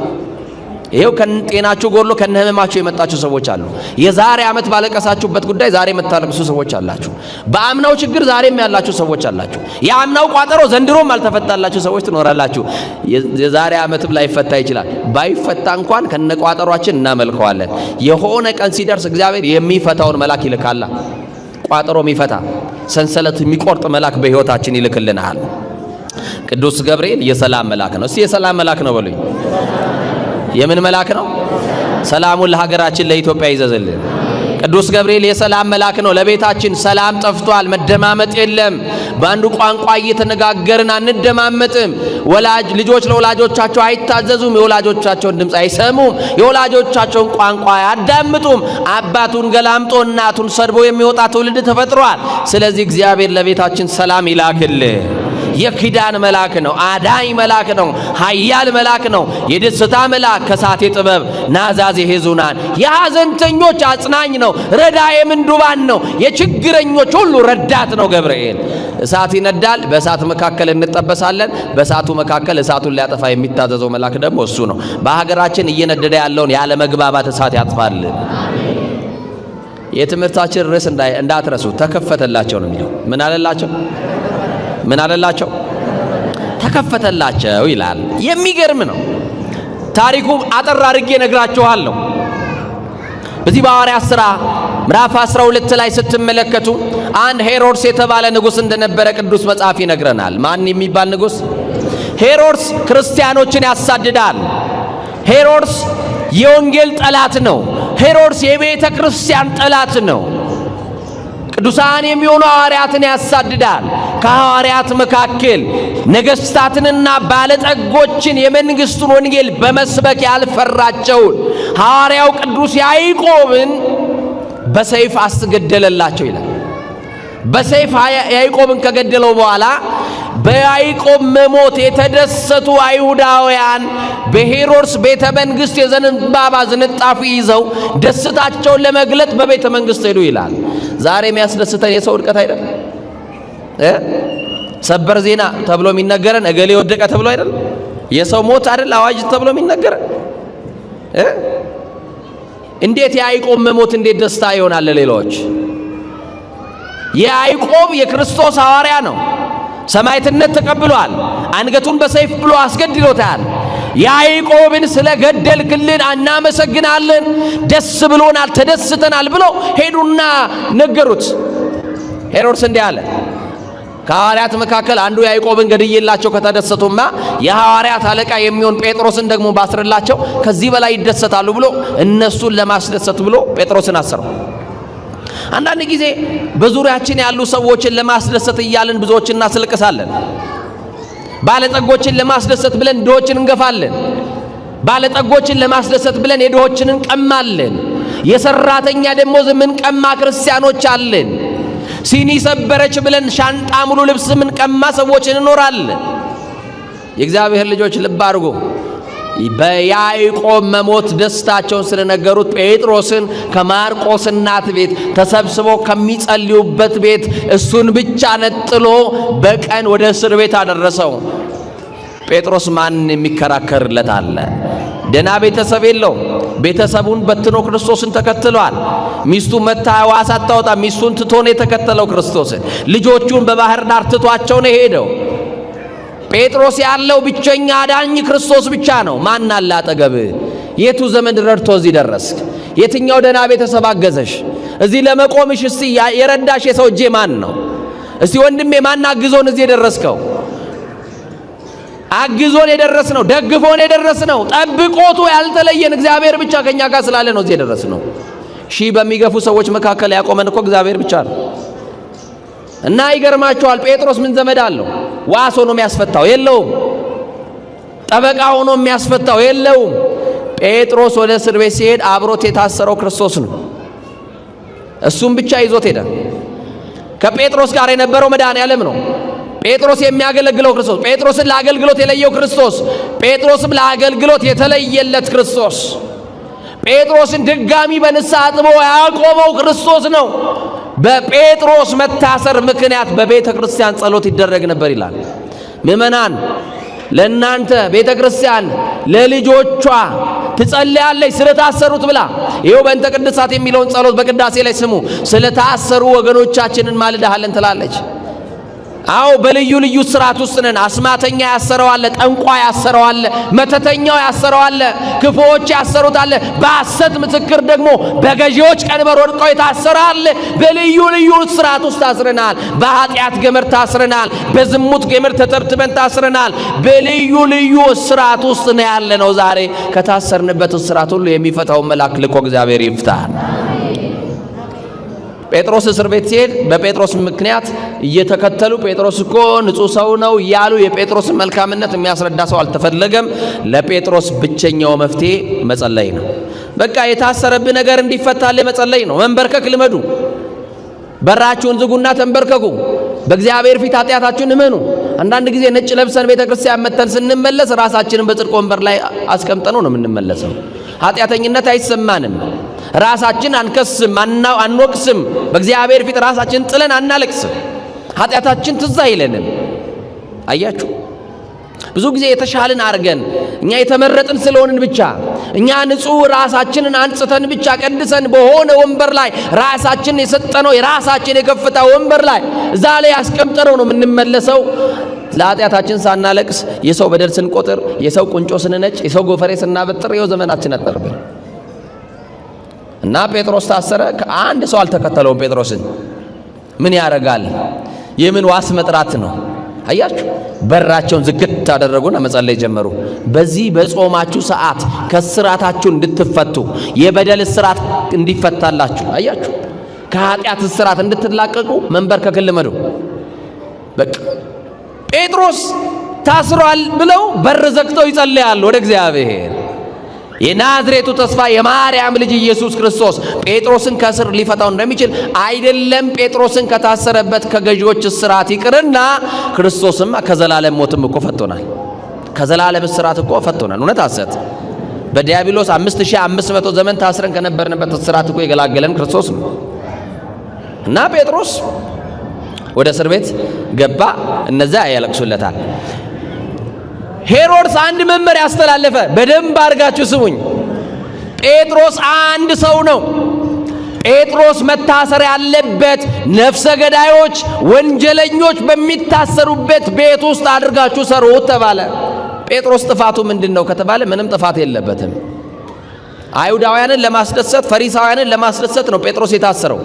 ይሄው ከጤናችሁ ጎሎ ከነህመማችሁ የመጣችሁ ሰዎች አሉ። የዛሬ ዓመት ባለቀሳችሁበት ጉዳይ ዛሬ የምታለቅሱ ሰዎች አላችሁ። በአምናው ችግር ዛሬም ያላችሁ ሰዎች አላችሁ። የአምናው ቋጠሮ ዘንድሮም አልተፈታላችሁ ሰዎች ትኖራላችሁ። የዛሬ ዓመትም ላይፈታ ይችላል። ባይፈታ እንኳን ከነቋጠሯችን እናመልከዋለን። የሆነ ቀን ሲደርስ እግዚአብሔር የሚፈታውን መልአክ ይልካል። ቋጠሮ የሚፈታ ሰንሰለት የሚቆርጥ መልአክ በሕይወታችን ይልክልናል። ቅዱስ ገብርኤል የሰላም መልአክ ነው። እስቲ የሰላም መልአክ ነው በሉኝ። የምን መልአክ ነው? ሰላሙን ለሀገራችን ለኢትዮጵያ ይዘዝልን። ቅዱስ ገብርኤል የሰላም መልአክ ነው። ለቤታችን ሰላም ጠፍቷል፣ መደማመጥ የለም። በአንዱ ቋንቋ እየተነጋገርን አንደማመጥም። ልጆች ለወላጆቻቸው አይታዘዙም፣ የወላጆቻቸውን ድምፅ አይሰሙም፣ የወላጆቻቸውን ቋንቋ አያዳምጡም። አባቱን ገላምጦ እናቱን ሰድቦ የሚወጣ ትውልድ ተፈጥሯል። ስለዚህ እግዚአብሔር ለቤታችን ሰላም ይላክልን። የኪዳን መልአክ ነው። አዳኝ መልአክ ነው። ኃያል መልአክ ነው። የደስታ መልአክ፣ ከሳቴ ጥበብ ናዛዜ ሄዙናን፣ የሐዘንተኞች አጽናኝ ነው። ረዳኤ ምንዱባን ነው። የችግረኞች ሁሉ ረዳት ነው ገብርኤል። እሳት ይነዳል፣ በእሳት መካከል እንጠበሳለን። በእሳቱ መካከል እሳቱን ሊያጠፋ የሚታዘዘው መልአክ ደግሞ እሱ ነው። በሀገራችን እየነደደ ያለውን ያለ መግባባት እሳት ያጥፋልን። የትምህርታችን ርዕስ እንዳትረሱ፣ ተከፈተላቸው ነው የሚለው። ምን አለላቸው? ምን አለላቸው? ተከፈተላቸው ይላል። የሚገርም ነው ታሪኩ። አጠር አድርጌ ነግራችኋለሁ። በዚህ በሐዋርያት ሥራ ምዕራፍ 12 ላይ ስትመለከቱ አንድ ሄሮድስ የተባለ ንጉሥ እንደነበረ ቅዱስ መጽሐፍ ይነግረናል። ማን የሚባል ንጉሥ? ሄሮድስ ክርስቲያኖችን ያሳድዳል። ሄሮድስ የወንጌል ጠላት ነው። ሄሮድስ የቤተ ክርስቲያን ጠላት ነው። ቅዱሳን የሚሆኑ ሐዋርያትን ያሳድዳል። ከሐዋርያት መካከል ነገሥታትንና ባለጠጎችን የመንግሥቱን ወንጌል በመስበክ ያልፈራቸውን ሐዋርያው ቅዱስ ያዕቆብን በሰይፍ አስገደለላቸው ይላል። በሰይፍ ያዕቆብን ከገደለው በኋላ በያዕቆብ መሞት የተደሰቱ አይሁዳውያን በሄሮድስ ቤተ መንግሥት የዘንባባ ዝንጣፊ ይዘው ደስታቸውን ለመግለጥ በቤተ መንግሥት ሄዱ ይላል። ዛሬ የሚያስደስተን የሰው ውድቀት አይደል? ሰበር ዜና ተብሎ የሚነገረን እገሌ ወደቀ ተብሎ አይደል? የሰው ሞት አይደል አዋጅ ተብሎ የሚነገረን? እንዴት የያዕቆብ መሞት እንዴት ደስታ ይሆናል ለሌሎች? ያዕቆብ የክርስቶስ ሐዋርያ ነው። ሰማዕትነት ተቀብሏል። አንገቱን በሰይፍ ብሎ አስገድሎታል። ያዕቆብን ስለገደልክልን እናመሰግናለን፣ ደስ ብሎናል፣ ተደስተናል ብሎ ሄዱና ነገሩት። ሄሮድስ እንዲህ አለ፣ ከሐዋርያት መካከል አንዱ ያዕቆብን ገድዬላቸው ከተደሰቱማ የሐዋርያት አለቃ የሚሆን ጴጥሮስን ደግሞ ባስርላቸው ከዚህ በላይ ይደሰታሉ ብሎ እነሱን ለማስደሰት ብሎ ጴጥሮስን አሰረው። አንዳንድ ጊዜ በዙሪያችን ያሉ ሰዎችን ለማስደሰት እያልን ብዙዎችን እናስለቅሳለን። ባለጠጎችን ለማስደሰት ብለን ድሆችን እንገፋለን። ባለጠጎችን ለማስደሰት ብለን የድሆችን እንቀማለን። የሰራተኛ ደሞዝ ምን ቀማ ክርስቲያኖች አለን። ሲኒ ሰበረች ብለን ሻንጣ ሙሉ ልብስ ምን ቀማ ሰዎች እንኖራለን። የእግዚአብሔር ልጆች ልብ አድርጎ በያዕቆብ መሞት ደስታቸውን ስለነገሩት ጴጥሮስን ከማርቆስ እናት ቤት ተሰብስበው ከሚጸልዩበት ቤት እሱን ብቻ ነጥሎ በቀን ወደ እስር ቤት አደረሰው። ጴጥሮስ ማን የሚከራከርለት አለ? ደና ቤተሰብ የለው። ቤተሰቡን በትኖ ክርስቶስን ተከትሏል። ሚስቱ መታ ዋሳ አታወጣ። ሚስቱን ትቶ ነው የተከተለው ክርስቶስን። ልጆቹን በባህር ዳር ትቷቸው ነው ሄደው። ጴጥሮስ ያለው ብቸኛ አዳኝ ክርስቶስ ብቻ ነው። ማን አለ አጠገብ? የቱ ዘመን ረድቶ እዚህ ደረስክ? የትኛው ደና ቤተሰብ አገዘሽ? እዚህ ለመቆምሽ እስቲ የረዳሽ የሰው እጄ ማን ነው? እስቲ ወንድሜ ማን አግዞን እዚህ የደረስከው? አግዞን የደረስነው ደግፎን የደረስነው ጠብቆቱ ያልተለየን እግዚአብሔር ብቻ ከኛ ጋር ስላለ ነው እዚህ የደረስነው። ሺህ በሚገፉ ሰዎች መካከል ያቆመን እኮ እግዚአብሔር ብቻ ነው። እና ይገርማችኋል ጴጥሮስ ምን ዘመድ አለው? ዋስ ሆኖ የሚያስፈታው የለውም። ጠበቃ ሆኖ የሚያስፈታው የለውም። ጴጥሮስ ወደ እስር ቤት ሲሄድ አብሮት የታሰረው ክርስቶስ ነው። እሱም ብቻ ይዞት ሄደ። ከጴጥሮስ ጋር የነበረው መድኃኔዓለም ነው። ጴጥሮስ የሚያገለግለው ክርስቶስ፣ ጴጥሮስን ለአገልግሎት የለየው ክርስቶስ፣ ጴጥሮስም ለአገልግሎት የተለየለት ክርስቶስ፣ ጴጥሮስን ድጋሚ በንስሐ አጥቦ ያቆመው ክርስቶስ ነው። በጴጥሮስ መታሰር ምክንያት በቤተ ክርስቲያን ጸሎት ይደረግ ነበር ይላል። ምእመናን ለእናንተ ቤተ ክርስቲያን ለልጆቿ ትጸልያለች ስለታሰሩት ብላ። ይኸው በእንተ ቅድሳት የሚለውን ጸሎት በቅዳሴ ላይ ስሙ። ስለታሰሩ ወገኖቻችንን ማልዳሃለን ትላለች። አዎ በልዩ ልዩ ስርዓት ውስጥ ነን። አስማተኛ ያሰረዋል፣ ጠንቋ ያሰረዋል፣ መተተኛው ያሰረዋል፣ ክፉዎች ያሰሩታል። በሐሰት ምስክር ደግሞ በገዢዎች ቀንበር ወድቆ የታሰራል። በልዩ ልዩ ስርዓት ውስጥ ታስረናል። በኃጢአት ገመድ ታስረናል። በዝሙት ገመድ ተተብትበን ታስረናል። በልዩ ልዩ ስርዓት ውስጥ ነው ያለነው። ዛሬ ከታሰርንበት ስርዓት ሁሉ የሚፈታው መልአክ ልኮ እግዚአብሔር ይፍታን። ጴጥሮስ እስር ቤት ሲሄድ በጴጥሮስ ምክንያት እየተከተሉ ጴጥሮስ እኮ ንጹህ ሰው ነው እያሉ የጴጥሮስን መልካምነት የሚያስረዳ ሰው አልተፈለገም። ለጴጥሮስ ብቸኛው መፍትሄ መጸለይ ነው። በቃ የታሰረብህ ነገር እንዲፈታልህ መጸለይ ነው። መንበርከክ ልመዱ። በራችሁን ዝጉና ተንበርከኩ። በእግዚአብሔር ፊት ኃጢአታችሁን እመኑ። አንዳንድ ጊዜ ነጭ ለብሰን ቤተ ክርስቲያን መተን ስንመለስ ራሳችንን በጽድቅ ወንበር ላይ አስቀምጠነው ነው የምንመለሰው። ኃጢአተኝነት አይሰማንም። ራሳችን አንከስም፣ አንወቅስም። በእግዚአብሔር ፊት ራሳችን ጥለን አናለቅስም። ኃጢአታችን ትዝ አይለንም። አያችሁ፣ ብዙ ጊዜ የተሻልን አርገን እኛ የተመረጥን ስለሆንን ብቻ እኛ ንጹህ ራሳችንን አንጽተን ብቻ ቀድሰን በሆነ ወንበር ላይ ራሳችንን የሰጠነው የራሳችን የከፍታ ወንበር ላይ እዛ ላይ ያስቀምጠነው ነው የምንመለሰው። ለኃጢአታችን ሳናለቅስ የሰው በደል ስንቆጥር፣ የሰው ቁንጮ ስንነጭ፣ የሰው ጎፈሬ ስናበጥር ይኸው ዘመናችን አጠርብን። እና ጴጥሮስ ታሰረ። ከአንድ ሰው አልተከተለውም ጴጥሮስን። ምን ያደርጋል? የምን ዋስ መጥራት ነው? አያችሁ፣ በራቸውን ዝግት አደረጉና መጸለይ ጀመሩ። በዚህ በጾማችሁ ሰዓት ከስራታችሁ እንድትፈቱ የበደል ስራት እንዲፈታላችሁ፣ አያችሁ፣ ከኃጢአት ስራት እንድትላቀቁ መንበርከክ ልመዱ። በቃ ጴጥሮስ ታስሯል ብለው በር ዘግተው ይጸልያሉ ወደ እግዚአብሔር። የናዝሬቱ ተስፋ የማርያም ልጅ ኢየሱስ ክርስቶስ ጴጥሮስን ከእስር ሊፈታው እንደሚችል አይደለም ጴጥሮስን ከታሰረበት ከገዢዎች እስራት ይቅርና ክርስቶስም ከዘላለም ሞትም እኮ ፈቶናል። ከዘላለም እስራት እኮ ፈቶናል። እውነት ሐሰት? በዲያብሎስ 5500 ዘመን ታስረን ከነበርንበት እስራት እኮ የገላገለን ክርስቶስ ነው። እና ጴጥሮስ ወደ እስር ቤት ገባ። እነዚያ ያለቅሱለታል። ሄሮድስ አንድ መመሪያ ያስተላለፈ። በደንብ አድርጋችሁ ስሙኝ። ጴጥሮስ አንድ ሰው ነው። ጴጥሮስ መታሰር ያለበት ነፍሰ ገዳዮች፣ ወንጀለኞች በሚታሰሩበት ቤት ውስጥ አድርጋችሁ ሰሩት ተባለ። ጴጥሮስ ጥፋቱ ምንድነው ከተባለ ምንም ጥፋት የለበትም። አይሁዳውያንን ለማስደሰት፣ ፈሪሳውያንን ለማስደሰት ነው ጴጥሮስ የታሰረው።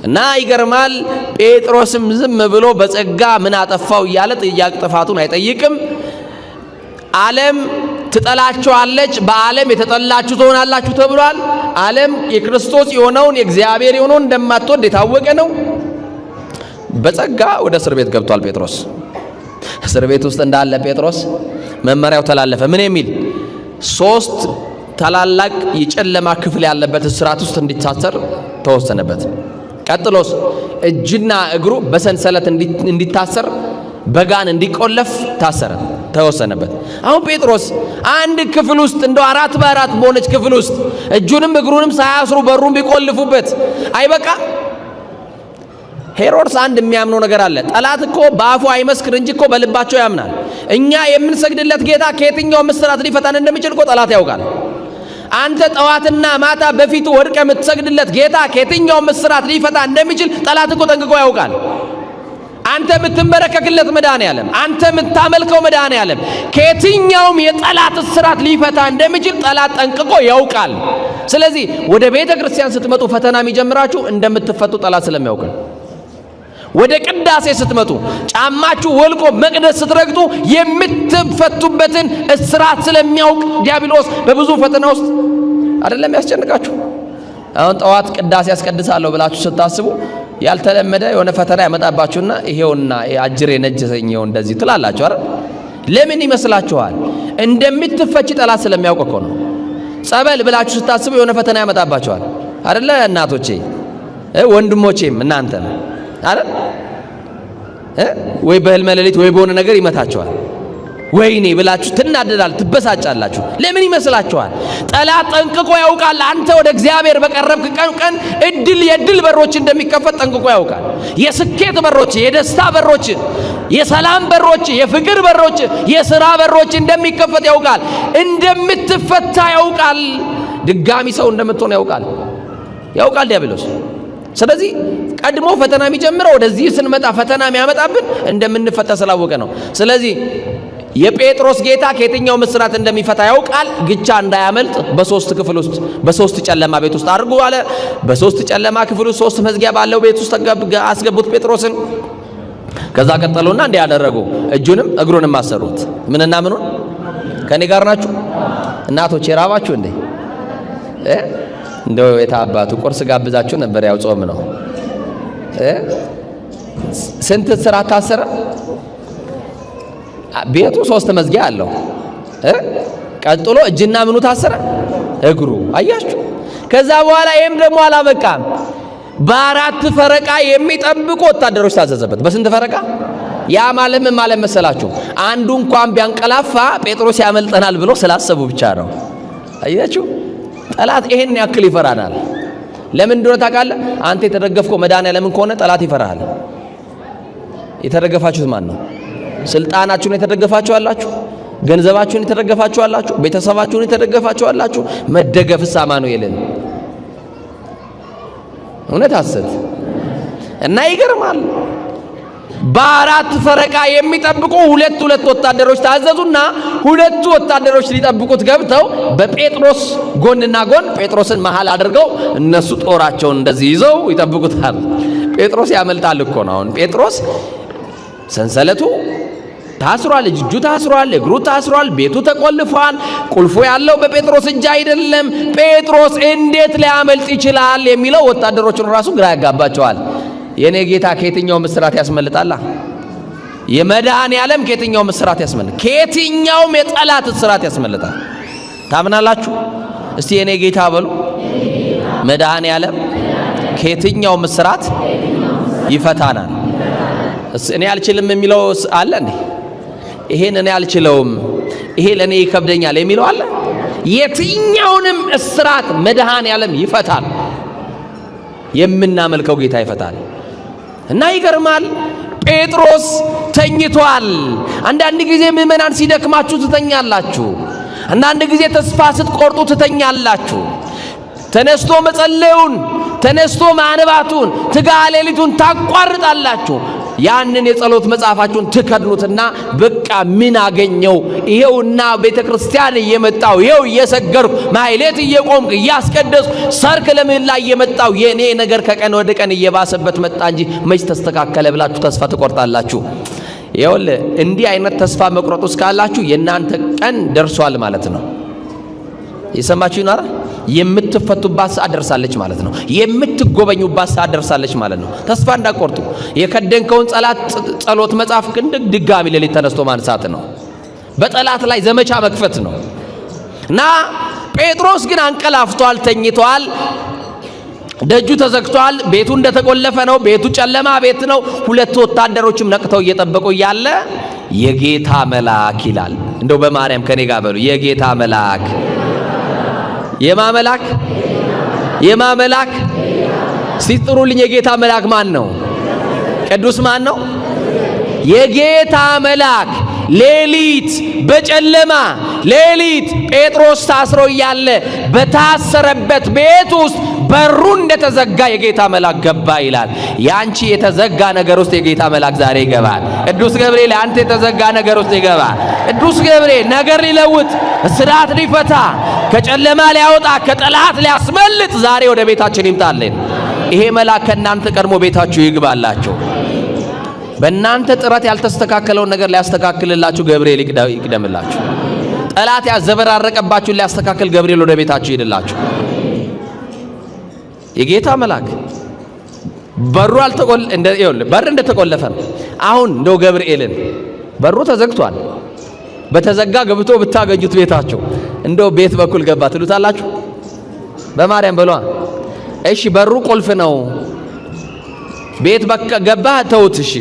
እና ይገርማል። ጴጥሮስም ዝም ብሎ በጸጋ ምን አጠፋው እያለ ጥፋቱን አይጠይቅም። ዓለም ትጠላችኋለች፣ በዓለም የተጠላችሁ ትሆናላችሁ ተብሏል። ዓለም የክርስቶስ የሆነውን የእግዚአብሔር የሆነውን እንደማትወድ የታወቀ ነው። በጸጋ ወደ እስር ቤት ገብቷል ጴጥሮስ። እስር ቤት ውስጥ እንዳለ ጴጥሮስ መመሪያው ተላለፈ። ምን የሚል? 3 ታላላቅ የጨለማ ክፍል ያለበት እስራት ውስጥ እንዲታሰር ተወሰነበት። ቀጥሎስ እጅና እግሩ በሰንሰለት እንዲታሰር በጋን እንዲቆለፍ ታሰረ፣ ተወሰነበት። አሁን ጴጥሮስ አንድ ክፍል ውስጥ እንደው 4 በ4 በሆነች ክፍል ውስጥ እጁንም እግሩንም ሳያስሩ በሩን ቢቆልፉበት አይበቃ? ሄሮድስ አንድ የሚያምነው ነገር አለ። ጠላት እኮ በአፉ አይመስክር እንጂ እኮ በልባቸው ያምናል። እኛ የምንሰግድለት ጌታ ከየትኛው እስራት ሊፈታን እንደሚችል እኮ ጠላት ያውቃል። አንተ ጠዋትና ማታ በፊቱ ወድቀ የምትሰግድለት ጌታ ከየትኛው እስራት ሊፈታ እንደሚችል ጠላት እኮ ጠንቅቆ ያውቃል። አንተ የምትመረከክለት መድኃኔዓለም፣ አንተ የምታመልከው መድኃኔዓለም ከየትኛውም የጠላት እስራት ሊፈታ እንደሚችል ጠላት ጠንቅቆ ያውቃል። ስለዚህ ወደ ቤተ ክርስቲያን ስትመጡ ፈተና የሚጀምራችሁ እንደምትፈቱ ጠላት ስለሚያውቅ ነው። ወደ ቅዳሴ ስትመጡ ጫማችሁ ወልቆ መቅደስ ስትረግጡ የምትፈቱበትን እስራት ስለሚያውቅ ዲያብሎስ በብዙ ፈተና ውስጥ አይደለም ያስጨንቃችሁ። አሁን ጠዋት ቅዳሴ ያስቀድሳለሁ ብላችሁ ስታስቡ ያልተለመደ የሆነ ፈተና ያመጣባችሁና ይሄውና አጅሬ ነጀሰኝው እንደዚህ ትላላችሁ አይደል? ለምን ይመስላችኋል? እንደምትፈጭ ጠላት ስለሚያውቅ እኮ ነው። ጸበል ብላችሁ ስታስቡ የሆነ ፈተና ያመጣባችኋል አይደለ? እናቶቼ ወንድሞቼም እናንተም አይደል? ወይ በህልመ ሌሊት ወይ በሆነ ነገር ይመታችኋል። ወይኔ ብላችሁ ትናደዳል፣ ትበሳጫላችሁ። ለምን ይመስላችኋል? ጠላት ጠንቅቆ ያውቃል። አንተ ወደ እግዚአብሔር በቀረብክ ቀን የድል በሮች እንደሚከፈት ጠንቅቆ ያውቃል። የስኬት በሮች፣ የደስታ በሮች፣ የሰላም በሮች፣ የፍቅር በሮች፣ የሥራ በሮች እንደሚከፈት ያውቃል። እንደምትፈታ ያውቃል። ድጋሚ ሰው እንደምትሆን ያውቃል ዲያብሎስ። ስለዚህ ቀድሞ ፈተና የሚጀምረው ወደዚህ ስንመጣ ፈተና የሚያመጣብን እንደምንፈታ ስላወቀ ነው። ስለዚህ የጴጥሮስ ጌታ ከየትኛው ምስራት እንደሚፈታ ያውቃል። ግቻ እንዳያመልጥ በሶስት ክፍል ውስጥ በሶስት ጨለማ ቤት ውስጥ አድርጉ አለ። በሶስት ጨለማ ክፍል ውስጥ ሶስት መዝጊያ ባለው ቤት ውስጥ አስገቡት ጴጥሮስን። ከዛ ቀጠሉና እንዲህ ያደረጉ እጁንም እግሩንም አሰሩት። ምንና ምኑን? ከኔ ጋር ናችሁ እናቶች? የራባችሁ እንዴ? እንደው የታባቱ ቁርስ ጋብዛችሁ ነበር። ያው ጾም ነው። ስንት ስራ ታሰረ? ቤቱ ሶስት መዝጊያ አለው። ቀጥሎ እጅና ምኑ ታሰረ? እግሩ። አያችሁ? ከዛ በኋላ ይሄም ደግሞ አላበቃም። በአራት ፈረቃ የሚጠብቁ ወታደሮች ታዘዘበት። በስንት ፈረቃ? ያ ማለት ምን ማለት መሰላችሁ? አንዱ እንኳን ቢያንቀላፋ ጴጥሮስ ያመልጠናል ብሎ ስላሰቡ ብቻ ነው። አያችሁ? ጠላት ይሄን ያክል ይፈራናል። ለምን እንደሆነ ታውቃለህ? አንተ የተደገፍከው መድኃኒዓለም ከሆነ ጠላት ይፈራሃል። የተደገፋችሁት ማን ነው? ስልጣናችሁን የተደገፋችሁ አላችሁ? ገንዘባችሁን የተደገፋችሁ አላችሁ? ቤተሰባችሁን የተደገፋችሁ አላችሁ? መደገፍስ አማኑኤልን እውነት ሐሰት እና ይገርማል። በአራት ፈረቃ የሚጠብቁ ሁለት ወታደሮች ታዘዙና ሁለቱ ወታደሮች ሊጠብቁት ገብተው በጴጥሮስ ጎንና ጎን ጴጥሮስን መሃል አድርገው እነሱ ጦራቸውን እንደዚህ ይዘው ይጠብቁታል። ጴጥሮስ ያመልጣል እኮ ነው። አሁን ጴጥሮስ ሰንሰለቱ ታስሯል፣ እጁ ታስሯል፣ እግሩ ታስሯል፣ ቤቱ ተቆልፏል። ቁልፉ ያለው በጴጥሮስ እጅ አይደለም። ጴጥሮስ እንዴት ሊያመልጥ ይችላል የሚለው ወታደሮቹን ራሱ ግራ ያጋባቸዋል። የኔ ጌታ ከየትኛው ምስራት ያስመልጣላ? የመድኃኒዓለም ከየትኛው ምስራት ያስመልጣል? ከየትኛውም የጠላት እስራት ያስመልጣል። ታምናላችሁ? እስቲ የኔ ጌታ በሉ። መድኃኒዓለም ከየትኛው ምስራት ይፈታናል። እኔ አልችልም የሚለው አለ እንዴ? ይሄን እኔ አልችለውም፣ ይሄ ለኔ ይከብደኛል የሚለው አለ? የትኛውንም እስራት መድኃኒዓለም ይፈታል። የምናመልከው ጌታ ይፈታል። እና ይገርማል። ጴጥሮስ ተኝቷል። አንዳንድ ጊዜ ምዕመናን ሲደክማችሁ ትተኛላችሁ። አንዳንድ ጊዜ ተስፋ ስትቆርጡ ትተኛላችሁ። ተነስቶ መጸለዩን፣ ተነስቶ ማንባቱን፣ ትጋሃ ሌሊቱን ታቋርጣላችሁ። ያንን የጸሎት መጽሐፋችሁን ትከድኑትና በቃ ምን አገኘው? ይሄውና ቤተክርስቲያን እየመጣው ይሄው እየሰገርኩ ማህሌት እየቆምኩ እያስቀደስኩ ሰርክ ለምህላ እየመጣው የኔ ነገር ከቀን ወደ ቀን እየባሰበት መጣ እንጂ መች ተስተካከለ ብላችሁ ተስፋ ትቆርጣላችሁ። ይኸውልህ እንዲህ አይነት ተስፋ መቁረጥ ውስጥ ካላችሁ የእናንተ ቀን ደርሷል ማለት ነው። የሰማችሁ ይኖራ የምትፈቱባት ሰዓት ደርሳለች ማለት ነው። የምትጎበኙባት ሰዓት ደርሳለች ማለት ነው። ተስፋ እንዳቆርጡ የከደንከውን ጸሎት መጽሐፍ ድጋሚ ሌሊት ተነስቶ ማንሳት ነው። በጠላት ላይ ዘመቻ መክፈት ነው። እና ጴጥሮስ ግን አንቀላፍቷል፣ ተኝቷል። ደጁ ተዘግቷል። ቤቱ እንደተቆለፈ ነው። ቤቱ ጨለማ ቤት ነው። ሁለት ወታደሮችም ነቅተው እየጠበቁ እያለ የጌታ መልአክ ይላል። እንደው በማርያም ከኔ ጋር በሉ የጌታ መልአክ። የማመላክ የማመላክ ሲጥሩልኝ የጌታ መልአክ ማን ነው? ቅዱስ ማን ነው? የጌታ መልአክ ሌሊት በጨለማ ሌሊት ጴጥሮስ ታስሮ እያለ በታሰረበት ቤት ውስጥ በሩ እንደተዘጋ የጌታ መልአክ ገባ ይላል። ያንቺ የተዘጋ ነገር ውስጥ የጌታ መልአክ ዛሬ ይገባል። ቅዱስ ገብርኤል አንተ የተዘጋ ነገር ውስጥ ይገባል። ቅዱስ ገብርኤል ነገር ሊለውጥ፣ እስራት ሊፈታ፣ ከጨለማ ሊያወጣ፣ ከጠላት ሊያስመልጥ ዛሬ ወደ ቤታችን ይምጣልን። ይሄ መልአክ ከእናንተ ቀድሞ ቤታችሁ ይግባላችሁ። በእናንተ ጥረት ያልተስተካከለውን ነገር ሊያስተካክልላችሁ ገብርኤል ይቅደምላችሁ። ጠላት ያዘበራረቀባችሁን ሊያስተካክል ገብርኤል ወደ ቤታችሁ ይሄድላችሁ። የጌታ መልአክ በሩ በር እንደተቆለፈ ነው። አሁን እንደው ገብርኤልን በሩ ተዘግቷል። በተዘጋ ገብቶ ብታገኙት ቤታቸው እንደው ቤት በኩል ገባ ትሉታላችሁ? በማርያም በሏ። እሺ በሩ ቁልፍ ነው፣ ቤት ገባ ተውት። እሺ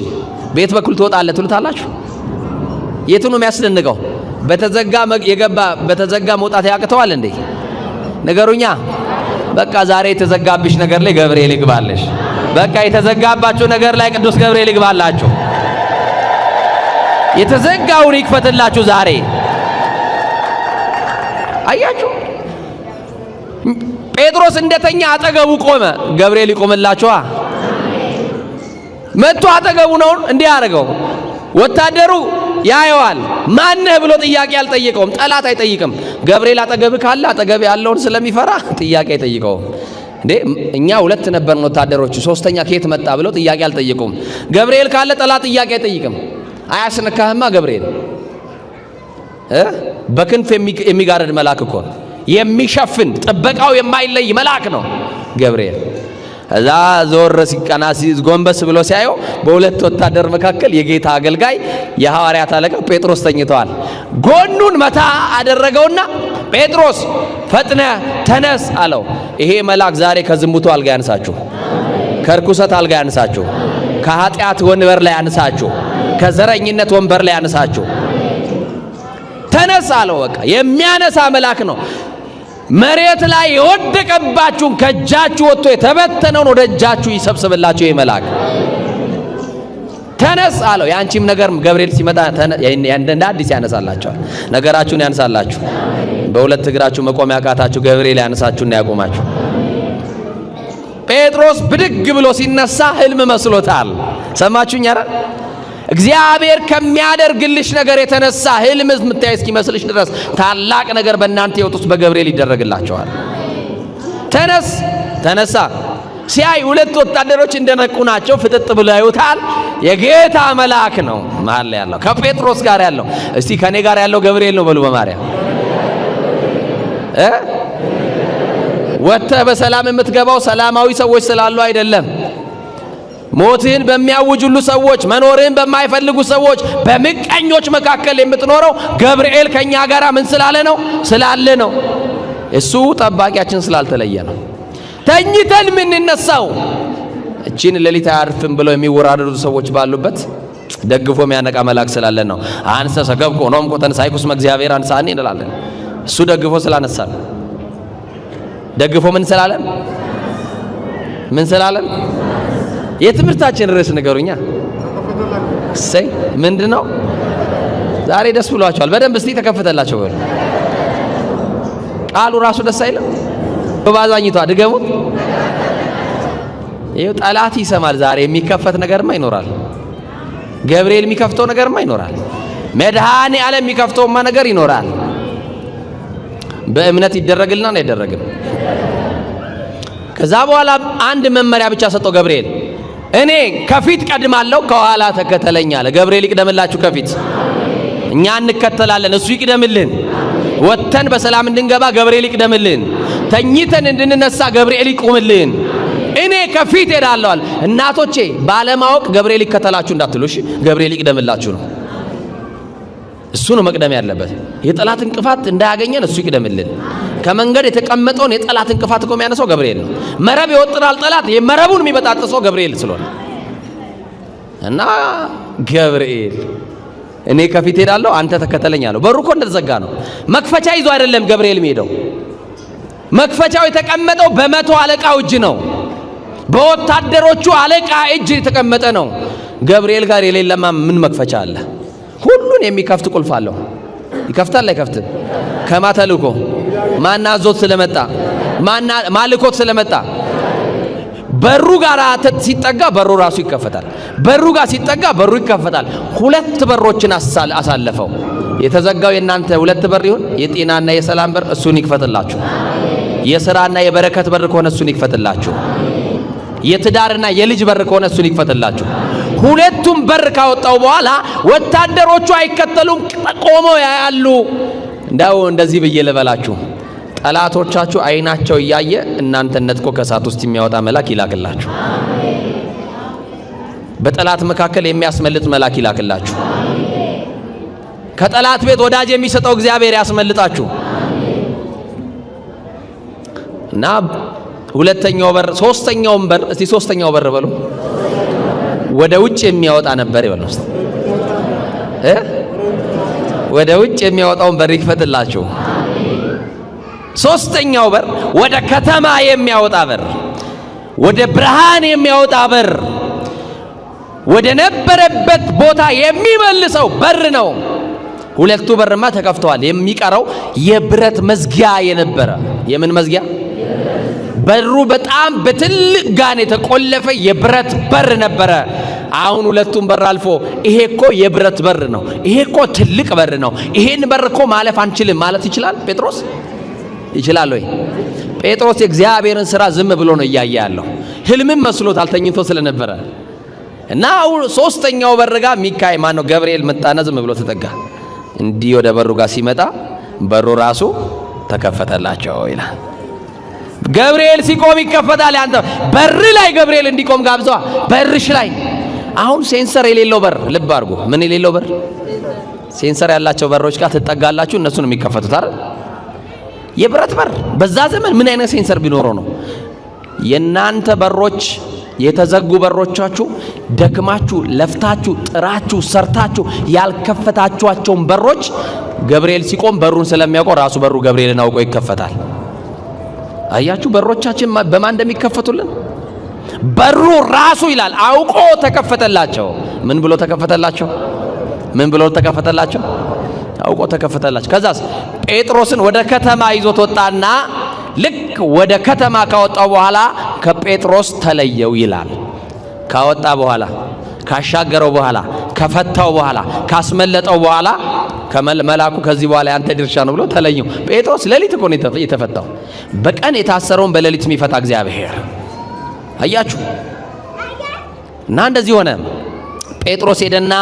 ቤት በኩል ትወጣለህ ትሉታላችሁ? የቱ ነው የሚያስደንቀው? በተዘጋ መውጣት ያቅተዋል እንዴ? ነገሩኛ። በቃ ዛሬ የተዘጋብሽ ነገር ላይ ገብርኤል ይግባልሽ። በቃ የተዘጋባችሁ ነገር ላይ ቅዱስ ገብርኤል ይግባላችሁ። የተዘጋውን ይክፈትላችሁ ዛሬ። አያችሁ ጴጥሮስ እንደተኛ አጠገቡ ቆመ፣ ገብርኤል ይቆምላችኋ። መጥቶ አጠገቡ ነው እንዲህ ያደረገው። ወታደሩ ያየዋል። ማነህ ብሎ ጥያቄ አልጠየቀውም። ጠላት አይጠይቅም። ገብርኤል አጠገብ ካለ አጠገብ ያለውን ስለሚፈራ ጥያቄ አይጠይቀውም። እንዴ እኛ 2 ነበርን ወታደሮቹ፣ 3ኛ ከየት መጣ ብሎ ጥያቄ አልጠየቁም። ገብርኤል ካለ ጠላት ጥያቄ አይጠይቅም። አያስነካህማ ገብርኤል በክንፍ የሚጋርድ መልአክ እኮ ነው። የሚሸፍን ጥበቃው የማይለይ መልአክ ነው ገብርኤል። እዛ ዞር ሲቀና ጎንበስ ብሎ ሲያየው በሁለት ወታደር መካከል የጌታ አገልጋይ የሐዋርያት አለቃ ጴጥሮስ ተኝተዋል። ጎኑን መታ አደረገውና ጴጥሮስ ፈጥነ ተነስ አለው። ይሄ መልአክ ዛሬ ከዝሙቱ አልጋ ያንሳችሁ፣ ከርኩሰት አልጋ ያንሳችሁ፣ ከኃጢአት ወንበር ላይ ያንሳችሁ፣ ከዘረኝነት ወንበር ላይ ያንሳችሁ። ተነስ አለው። በቃ የሚያነሳ መልአክ ነው። መሬት ላይ የወደቀባችሁን ከእጃችሁ ወጥቶ የተበተነውን ወደ እጃችሁ ይሰብስብላችሁ። ይሄ መልአክ ተነስ አለው። ያንቺም ነገር ገብርኤል ሲመጣ እንደ አዲስ ያነሳላችኋል። ነገራችሁን ያነሳላችሁ። በሁለት እግራችሁ መቆም ያቃታችሁ ገብርኤል ያነሳችሁና ያቆማችሁ። ጴጥሮስ ብድግ ብሎ ሲነሳ ህልም መስሎታል። ሰማችሁኝ? አረ እግዚአብሔር ከሚያደርግልሽ ነገር የተነሳ ህልም የምታይ እስኪመስልሽ ድረስ ታላቅ ነገር በእናንተ ህይወት ውስጥ በገብርኤል ይደረግላቸዋል። ተነሳ። ሲያይ 2 ወታደሮች እንደነቁ ናቸው። ፍጥጥ ብለው ያዩታል። የጌታ መልአክ ነው መሃል ላይ ያለው፣ ከጴጥሮስ ጋር ያለው። እስቲ ከኔ ጋር ያለው ገብርኤል ነው በሉ በማርያም። ወጥተህ በሰላም የምትገባው ሰላማዊ ሰዎች ስላሉ አይደለም። ሞትህን በሚያውጁሉ ሰዎች፣ መኖርህን በማይፈልጉ ሰዎች፣ በምቀኞች መካከል የምትኖረው ገብርኤል ከኛ ጋር ምን ስላለ ነው። እሱ ጠባቂያችን ስላልተለየ ነው። ተኝተን የምንነሳው እቺን ሌሊት አያርፍም ብለው የሚወራረዱ ሰዎች ባሉበት ደግፎ የሚያነቃ መልአክ ስላለን ነው። አንሰ ሰገብኮ ኖም ቆተን ሳይኩስ መግዚአብሔር አንሳኒ እንላለን። እሱ ደግፎ ስላነሳን፣ ደግፎ ምን ስላለን የትምህርታችን ርዕስ ንገሩኛ። እሰይ ምንድነው? ዛሬ ደስ ብሏቸዋል። በደንብ እስቲ ተከፈተላቸው በሉ። ቃሉ ራሱ ደስ አይልም? በባዛኝቷ ድገሙት። ይኸው ጠላት ይሰማል። ዛሬ የሚከፈት ነገርማ ይኖራል። ገብርኤል የሚከፍተው ነገርማ ይኖራል። መድኃኔ ዓለም የሚከፍተውማ ነገር ይኖራል። በእምነት ይደረግልናል አይደረግም? ከዛ በኋላ አንድ መመሪያ ብቻ ሰጠው ገብርኤል። እኔ ከፊት ቀድማለሁ፣ ከኋላ ተከተለኝ አለ። ገብርኤል ይቅደምላችሁ ከፊት፣ እኛ እንከተላለን፣ እሱ ይቅደምልን። ወጥተን በሰላም እንድንገባ ገብርኤል ይቅደምልን። ተኝተን እንድንነሳ ገብርኤል ይቁምልን። እኔ ከፊት ሄዳለሁ አለ። እናቶቼ ባለማወቅ ገብርኤል ይከተላችሁ እንዳትሉ እሺ። ገብርኤል ይቅደምላችሁ ነው። እሱ ነው መቅደም ያለበት። የጠላት እንቅፋት እንዳያገኘን እሱ ይቅደምልን። ከመንገድ የተቀመጠውን የጠላት እንቅፋት እኮ የሚያነሳው ገብርኤል ነው። መረብ ይወጥራል ጠላት፣ የመረቡን የሚበጣጥሰው ገብርኤል ስለሆነ እና ገብርኤል እኔ ከፊት ሄዳለሁ አንተ ተከተለኝ አለው። በሩ እኮ እንደተዘጋ ነው። መክፈቻ ይዞ አይደለም ገብርኤል የሚሄደው። መክፈቻው የተቀመጠው በመቶ አለቃው እጅ ነው። በወታደሮቹ አለቃ እጅ የተቀመጠ ነው። ገብርኤል ጋር የሌለማ ምን መክፈቻ አለ? ሁሉን የሚከፍት ቁልፍ አለው። ይከፍታል አይከፍትም? ከማተልኮ ማናዞት ስለመጣ ማልኮት ስለመጣ በሩ ጋር ሲጠጋ በሩ ራሱ ይከፈታል። በሩ ጋር ሲጠጋ በሩ ይከፈታል። 2 በሮችን አሳለፈው። የተዘጋው የናንተ 2 በር ይሁን፣ የጤናና የሰላም በር እሱን ይክፈትላችሁ። የሥራና የበረከት በር ከሆነ እሱን ይክፈትላችሁ። የትዳርና የልጅ በር ከሆነ እሱን ይክፈትላችሁ። 2ቱም በር ካወጣው በኋላ ወታደሮቹ አይከተሉም፣ ቆመው ያያሉ። እንደዚህ ብዬ ልበላችሁ፣ ጠላቶቻችሁ አይናቸው እያየ እናንተን ነጥቆ ከእሳት ውስጥ የሚያወጣ መልአክ ይላክላችሁ። በጠላት መካከል የሚያስመልጥ መልአክ ይላክላችሁ። ከጠላት ቤት ወዳጅ የሚሰጠው እግዚአብሔር ያስመልጣችሁ። እና ሁለተኛው በር ሶስተኛውም በር እስቲ ሶስተኛው በር በሉ ወደ ውጭ የሚያወጣ ነበር ይበሉ እስቲ ወደ ውጭ የሚያወጣውን በር ይክፈትላችሁ። ሶስተኛው በር ወደ ከተማ የሚያወጣ በር፣ ወደ ብርሃን የሚያወጣ በር፣ ወደ ነበረበት ቦታ የሚመልሰው በር ነው። ሁለቱ በርማ ተከፍተዋል። የሚቀረው የብረት መዝጊያ የነበረ የምን መዝጊያ? በሩ በጣም በትልቅ ጋን የተቆለፈ የብረት በር ነበረ። አሁን ሁለቱም በር አልፎ ይሄ እኮ የብረት በር ነው፣ ይሄ እኮ ትልቅ በር ነው፣ ይሄን በር እኮ ማለፍ አንችልም ማለት ይችላል ጴጥሮስ? ይችላል ወይ? ጴጥሮስ የእግዚአብሔርን ሥራ ዝም ብሎ ነው እያየ ያለው። ህልምም መስሎታል ተኝቶ ስለነበረ እና ሶስተኛው በር ጋር ሚካኤል ማነው ገብርኤል መጣና ዝም ብሎ ተጠጋ። እንዲህ ወደ በሩ ጋር ሲመጣ በሩ ራሱ ተከፈተላቸው ይላል። ገብርኤል ሲቆም ይከፈታል። ያንተ በር ላይ ገብርኤል እንዲቆም ጋብዘዋ በርሽ ላይ። አሁን ሴንሰር የሌለው በር ልብ አድርጉ። ምን የሌለው በር? ሴንሰር ያላቸው በሮች ጋር ትጠጋላችሁ፣ እነሱ ነው የሚከፈቱት አይደል? የብረት በር በዛ ዘመን ምን አይነት ሴንሰር ቢኖረው ነው? የናንተ በሮች የተዘጉ በሮቻችሁ ደክማችሁ ለፍታችሁ ጥራችሁ ሰርታችሁ ያልከፈታችኋቸውን በሮች ገብርኤል ሲቆም በሩን ስለሚያውቀው ራሱ በሩ ገብርኤልን አውቆ ይከፈታል። አያችሁ በሮቻችን በማን እንደሚከፈቱልን? በሩ ራሱ ይላል አውቆ ተከፈተላቸው። ምን ብሎ ተከፈተላቸው? ምን ብሎ ተከፈተላቸው? አውቆ ተከፈተላቸው። ከዛስ ጴጥሮስን ወደ ከተማ ይዞት ወጣና ልክ ወደ ከተማ ካወጣው በኋላ ከጴጥሮስ ተለየው ይላል። ካወጣ በኋላ ካሻገረው በኋላ ከፈታው በኋላ ካስመለጠው በኋላ ከመላኩ ከዚህ በኋላ ያንተ ድርሻ ነው ብሎ ተለየው። ጴጥሮስ ሌሊት እኮ ነው የተፈታው። በቀን የታሰረውን በሌሊት የሚፈታ እግዚአብሔር አያችሁ። እና እንደዚህ ሆነ። ጴጥሮስ ሄደና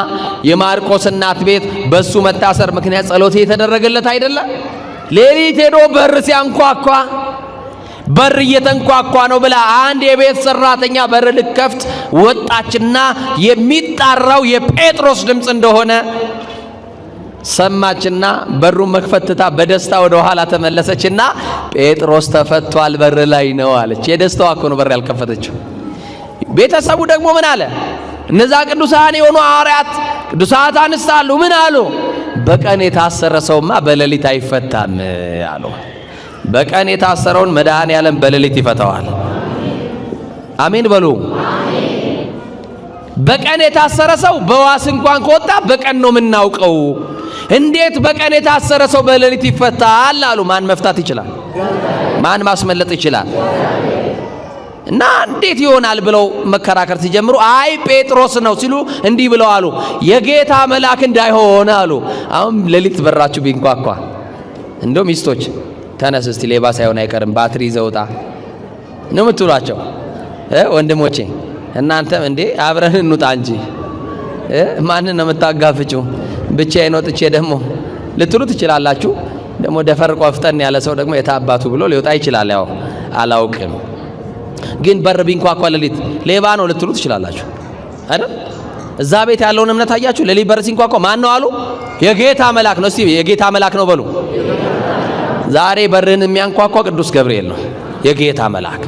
የማርቆስ እናት ቤት በሱ መታሰር ምክንያት ጸሎት የተደረገለት አይደለ? ሌሊት ሄዶ በር ሲያንኳኳ በር እየተንኳኳ ነው ብላ አንድ የቤት ሰራተኛ በር ልከፍት ወጣችና የሚጣራው የጴጥሮስ ድምፅ እንደሆነ ሰማችና በሩን መክፈትታ በደስታ ወደ ኋላ ተመለሰችና ጴጥሮስ ተፈቷል በር ላይ ነው አለች። የደስታዋ እኮ ነው በር ያልከፈተችው። ቤተሰቡ ደግሞ ምን አለ? እነዛ ቅዱሳን የሆኑ ሐዋርያት ቅዱሳት አንስት አሉ። ምን አሉ? በቀን የታሰረ ሰውማ በሌሊት አይፈታም አሉ። በቀን የታሰረውን መድኃኔዓለም በሌሊት ይፈታዋል። አሜን በሉ። በቀን የታሰረ ሰው በዋስ እንኳን ከወጣ በቀን ነው የምናውቀው። እንዴት በቀን የታሰረ ሰው በሌሊት ይፈታል አሉ። ማን መፍታት ይችላል? ማን ማስመለጥ ይችላል? እና እንዴት ይሆናል ብለው መከራከር ሲጀምሩ አይ ጴጥሮስ ነው ሲሉ እንዲህ ብለው አሉ፣ የጌታ መልአክ እንዳይሆን አሉ። አሁን ሌሊት በራችሁ ቢንኳኳ እንደው ሚስቶች ተነስ እስቲ ሌባ ሳይሆን አይቀርም ባትሪ ይዘውጣ ነው የምትሏቸው። ወንድሞቼ እናንተም እንዴ አብረን እንውጣ እንጂ ማንን ነው የምታጋፍጪው? ብቻዬን ወጥቼ ደግሞ ልትሉ ትችላላችሁ። ደግሞ ደፈር ቆፍጠን ያለ ሰው ደግሞ የታባቱ ብሎ ሊወጣ ይችላል። ያው አላውቅም፣ ግን በር ቢንኳኳ ሌሊት ሌባ ነው ልትሉ ትችላላችሁ አይደል? እዛ ቤት ያለውን እምነት አያችሁ። ሌሊት በር ሲንኳኳ ማን ነው አሉ? የጌታ መልአክ ነው። እስቲ የጌታ መልአክ ነው በሉ። ዛሬ በርን የሚያንኳኳ ቅዱስ ገብርኤል ነው። የጌታ መልአክ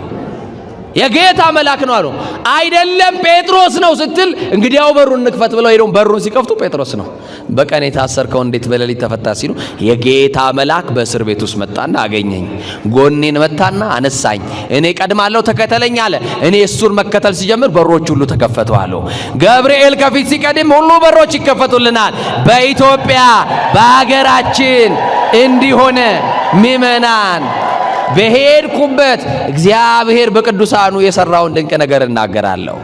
የጌታ መልአክ ነው አሉ። አይደለም ጴጥሮስ ነው ስትል እንግዲያው በሩን እንክፈት ብለው ሄደው በሩን ሲከፍቱ ጴጥሮስ ነው። በቀን የታሰርከው እንዴት በሌሊት ተፈታ ሲሉ የጌታ መልአክ በእስር ቤት ውስጥ መጣና አገኘኝ፣ ጎኔን መታና አነሳኝ። እኔ ቀድማለሁ ተከተለኝ አለ። እኔ እሱን መከተል ሲጀምር በሮች ሁሉ ተከፈቱ አሉ። ገብርኤል ከፊት ሲቀድም ሁሉ በሮች ይከፈቱልናል። በኢትዮጵያ በሀገራችን እንዲሆነ ምእመናን በሄድኩበት እግዚአብሔር በቅዱሳኑ የሰራውን ድንቅ ነገር እናገራለሁ።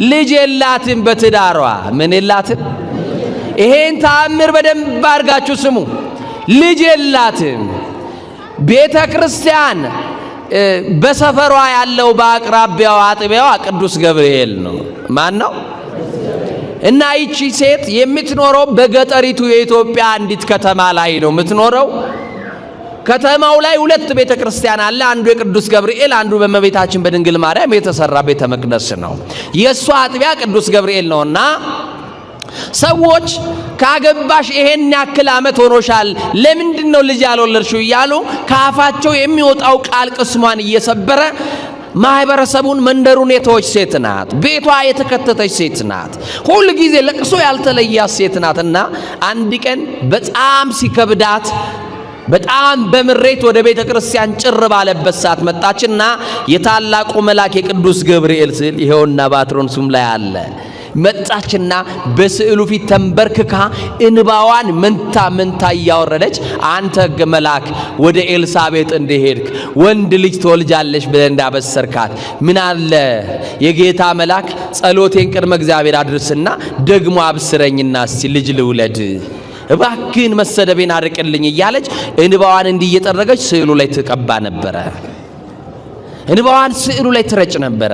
ልጅ የላትም በትዳሯ ምን የላትም? ይሄን ተአምር በደንብ አድርጋችሁ ስሙ። ልጅ የላትም። ቤተ ክርስቲያን በሰፈሯ ያለው በአቅራቢያው አጥቢያዋ ቅዱስ ገብርኤል ነው። ማን ነው? እና ይቺ ሴት የምትኖረው በገጠሪቱ የኢትዮጵያ አንዲት ከተማ ላይ ነው የምትኖረው። ከተማው ላይ ሁለት ቤተክርስቲያን አለ። አንዱ የቅዱስ ገብርኤል፣ አንዱ በእመቤታችን በድንግል ማርያም የተሰራ ቤተ መቅደስ ነው። የእሷ አጥቢያ ቅዱስ ገብርኤል ነውና ሰዎች ካገባሽ ይሄን ያክል ዓመት ሆኖሻል ለምንድን ነው ልጅ ያልወለድሽው እያሉ ካፋቸው የሚወጣው ቃል ቅስሟን እየሰበረ ማህበረሰቡን መንደሩን የተወች ሴት ናት። ቤቷ የተከተተች ሴት ናት። ሁሉ ጊዜ ለቅሶ ያልተለያት ሴት ናትና አንድ ቀን በጣም ሲከብዳት በጣም በምሬት ወደ ቤተ ክርስቲያን ጭር ባለበት ሰዓት መጣችና የታላቁ መልአክ የቅዱስ ገብርኤል ስዕል ይሄውና ባትሮንሱም ላይ አለ። መጣችና በስዕሉ ፊት ተንበርክካ እንባዋን መንታ እያወረደች አንተ መልአክ ወደ ኤልሳቤጥ እንደሄድክ ወንድ ልጅ ትወልጃለሽ ብለህ እንዳበሰርካት ምን አለ የጌታ መልአክ ጸሎቴን ቅድመ እግዚአብሔር አድርስና ደግሞ አብስረኝና እስቲ ልጅ ልውለድ እባክህን መሰደቤን አርቅልኝ እያለች እንባዋን እንዲየጠረገች ስዕሉ ላይ ትቀባ ነበረ። እንባዋን ስዕሉ ላይ ትረጭ ነበረ።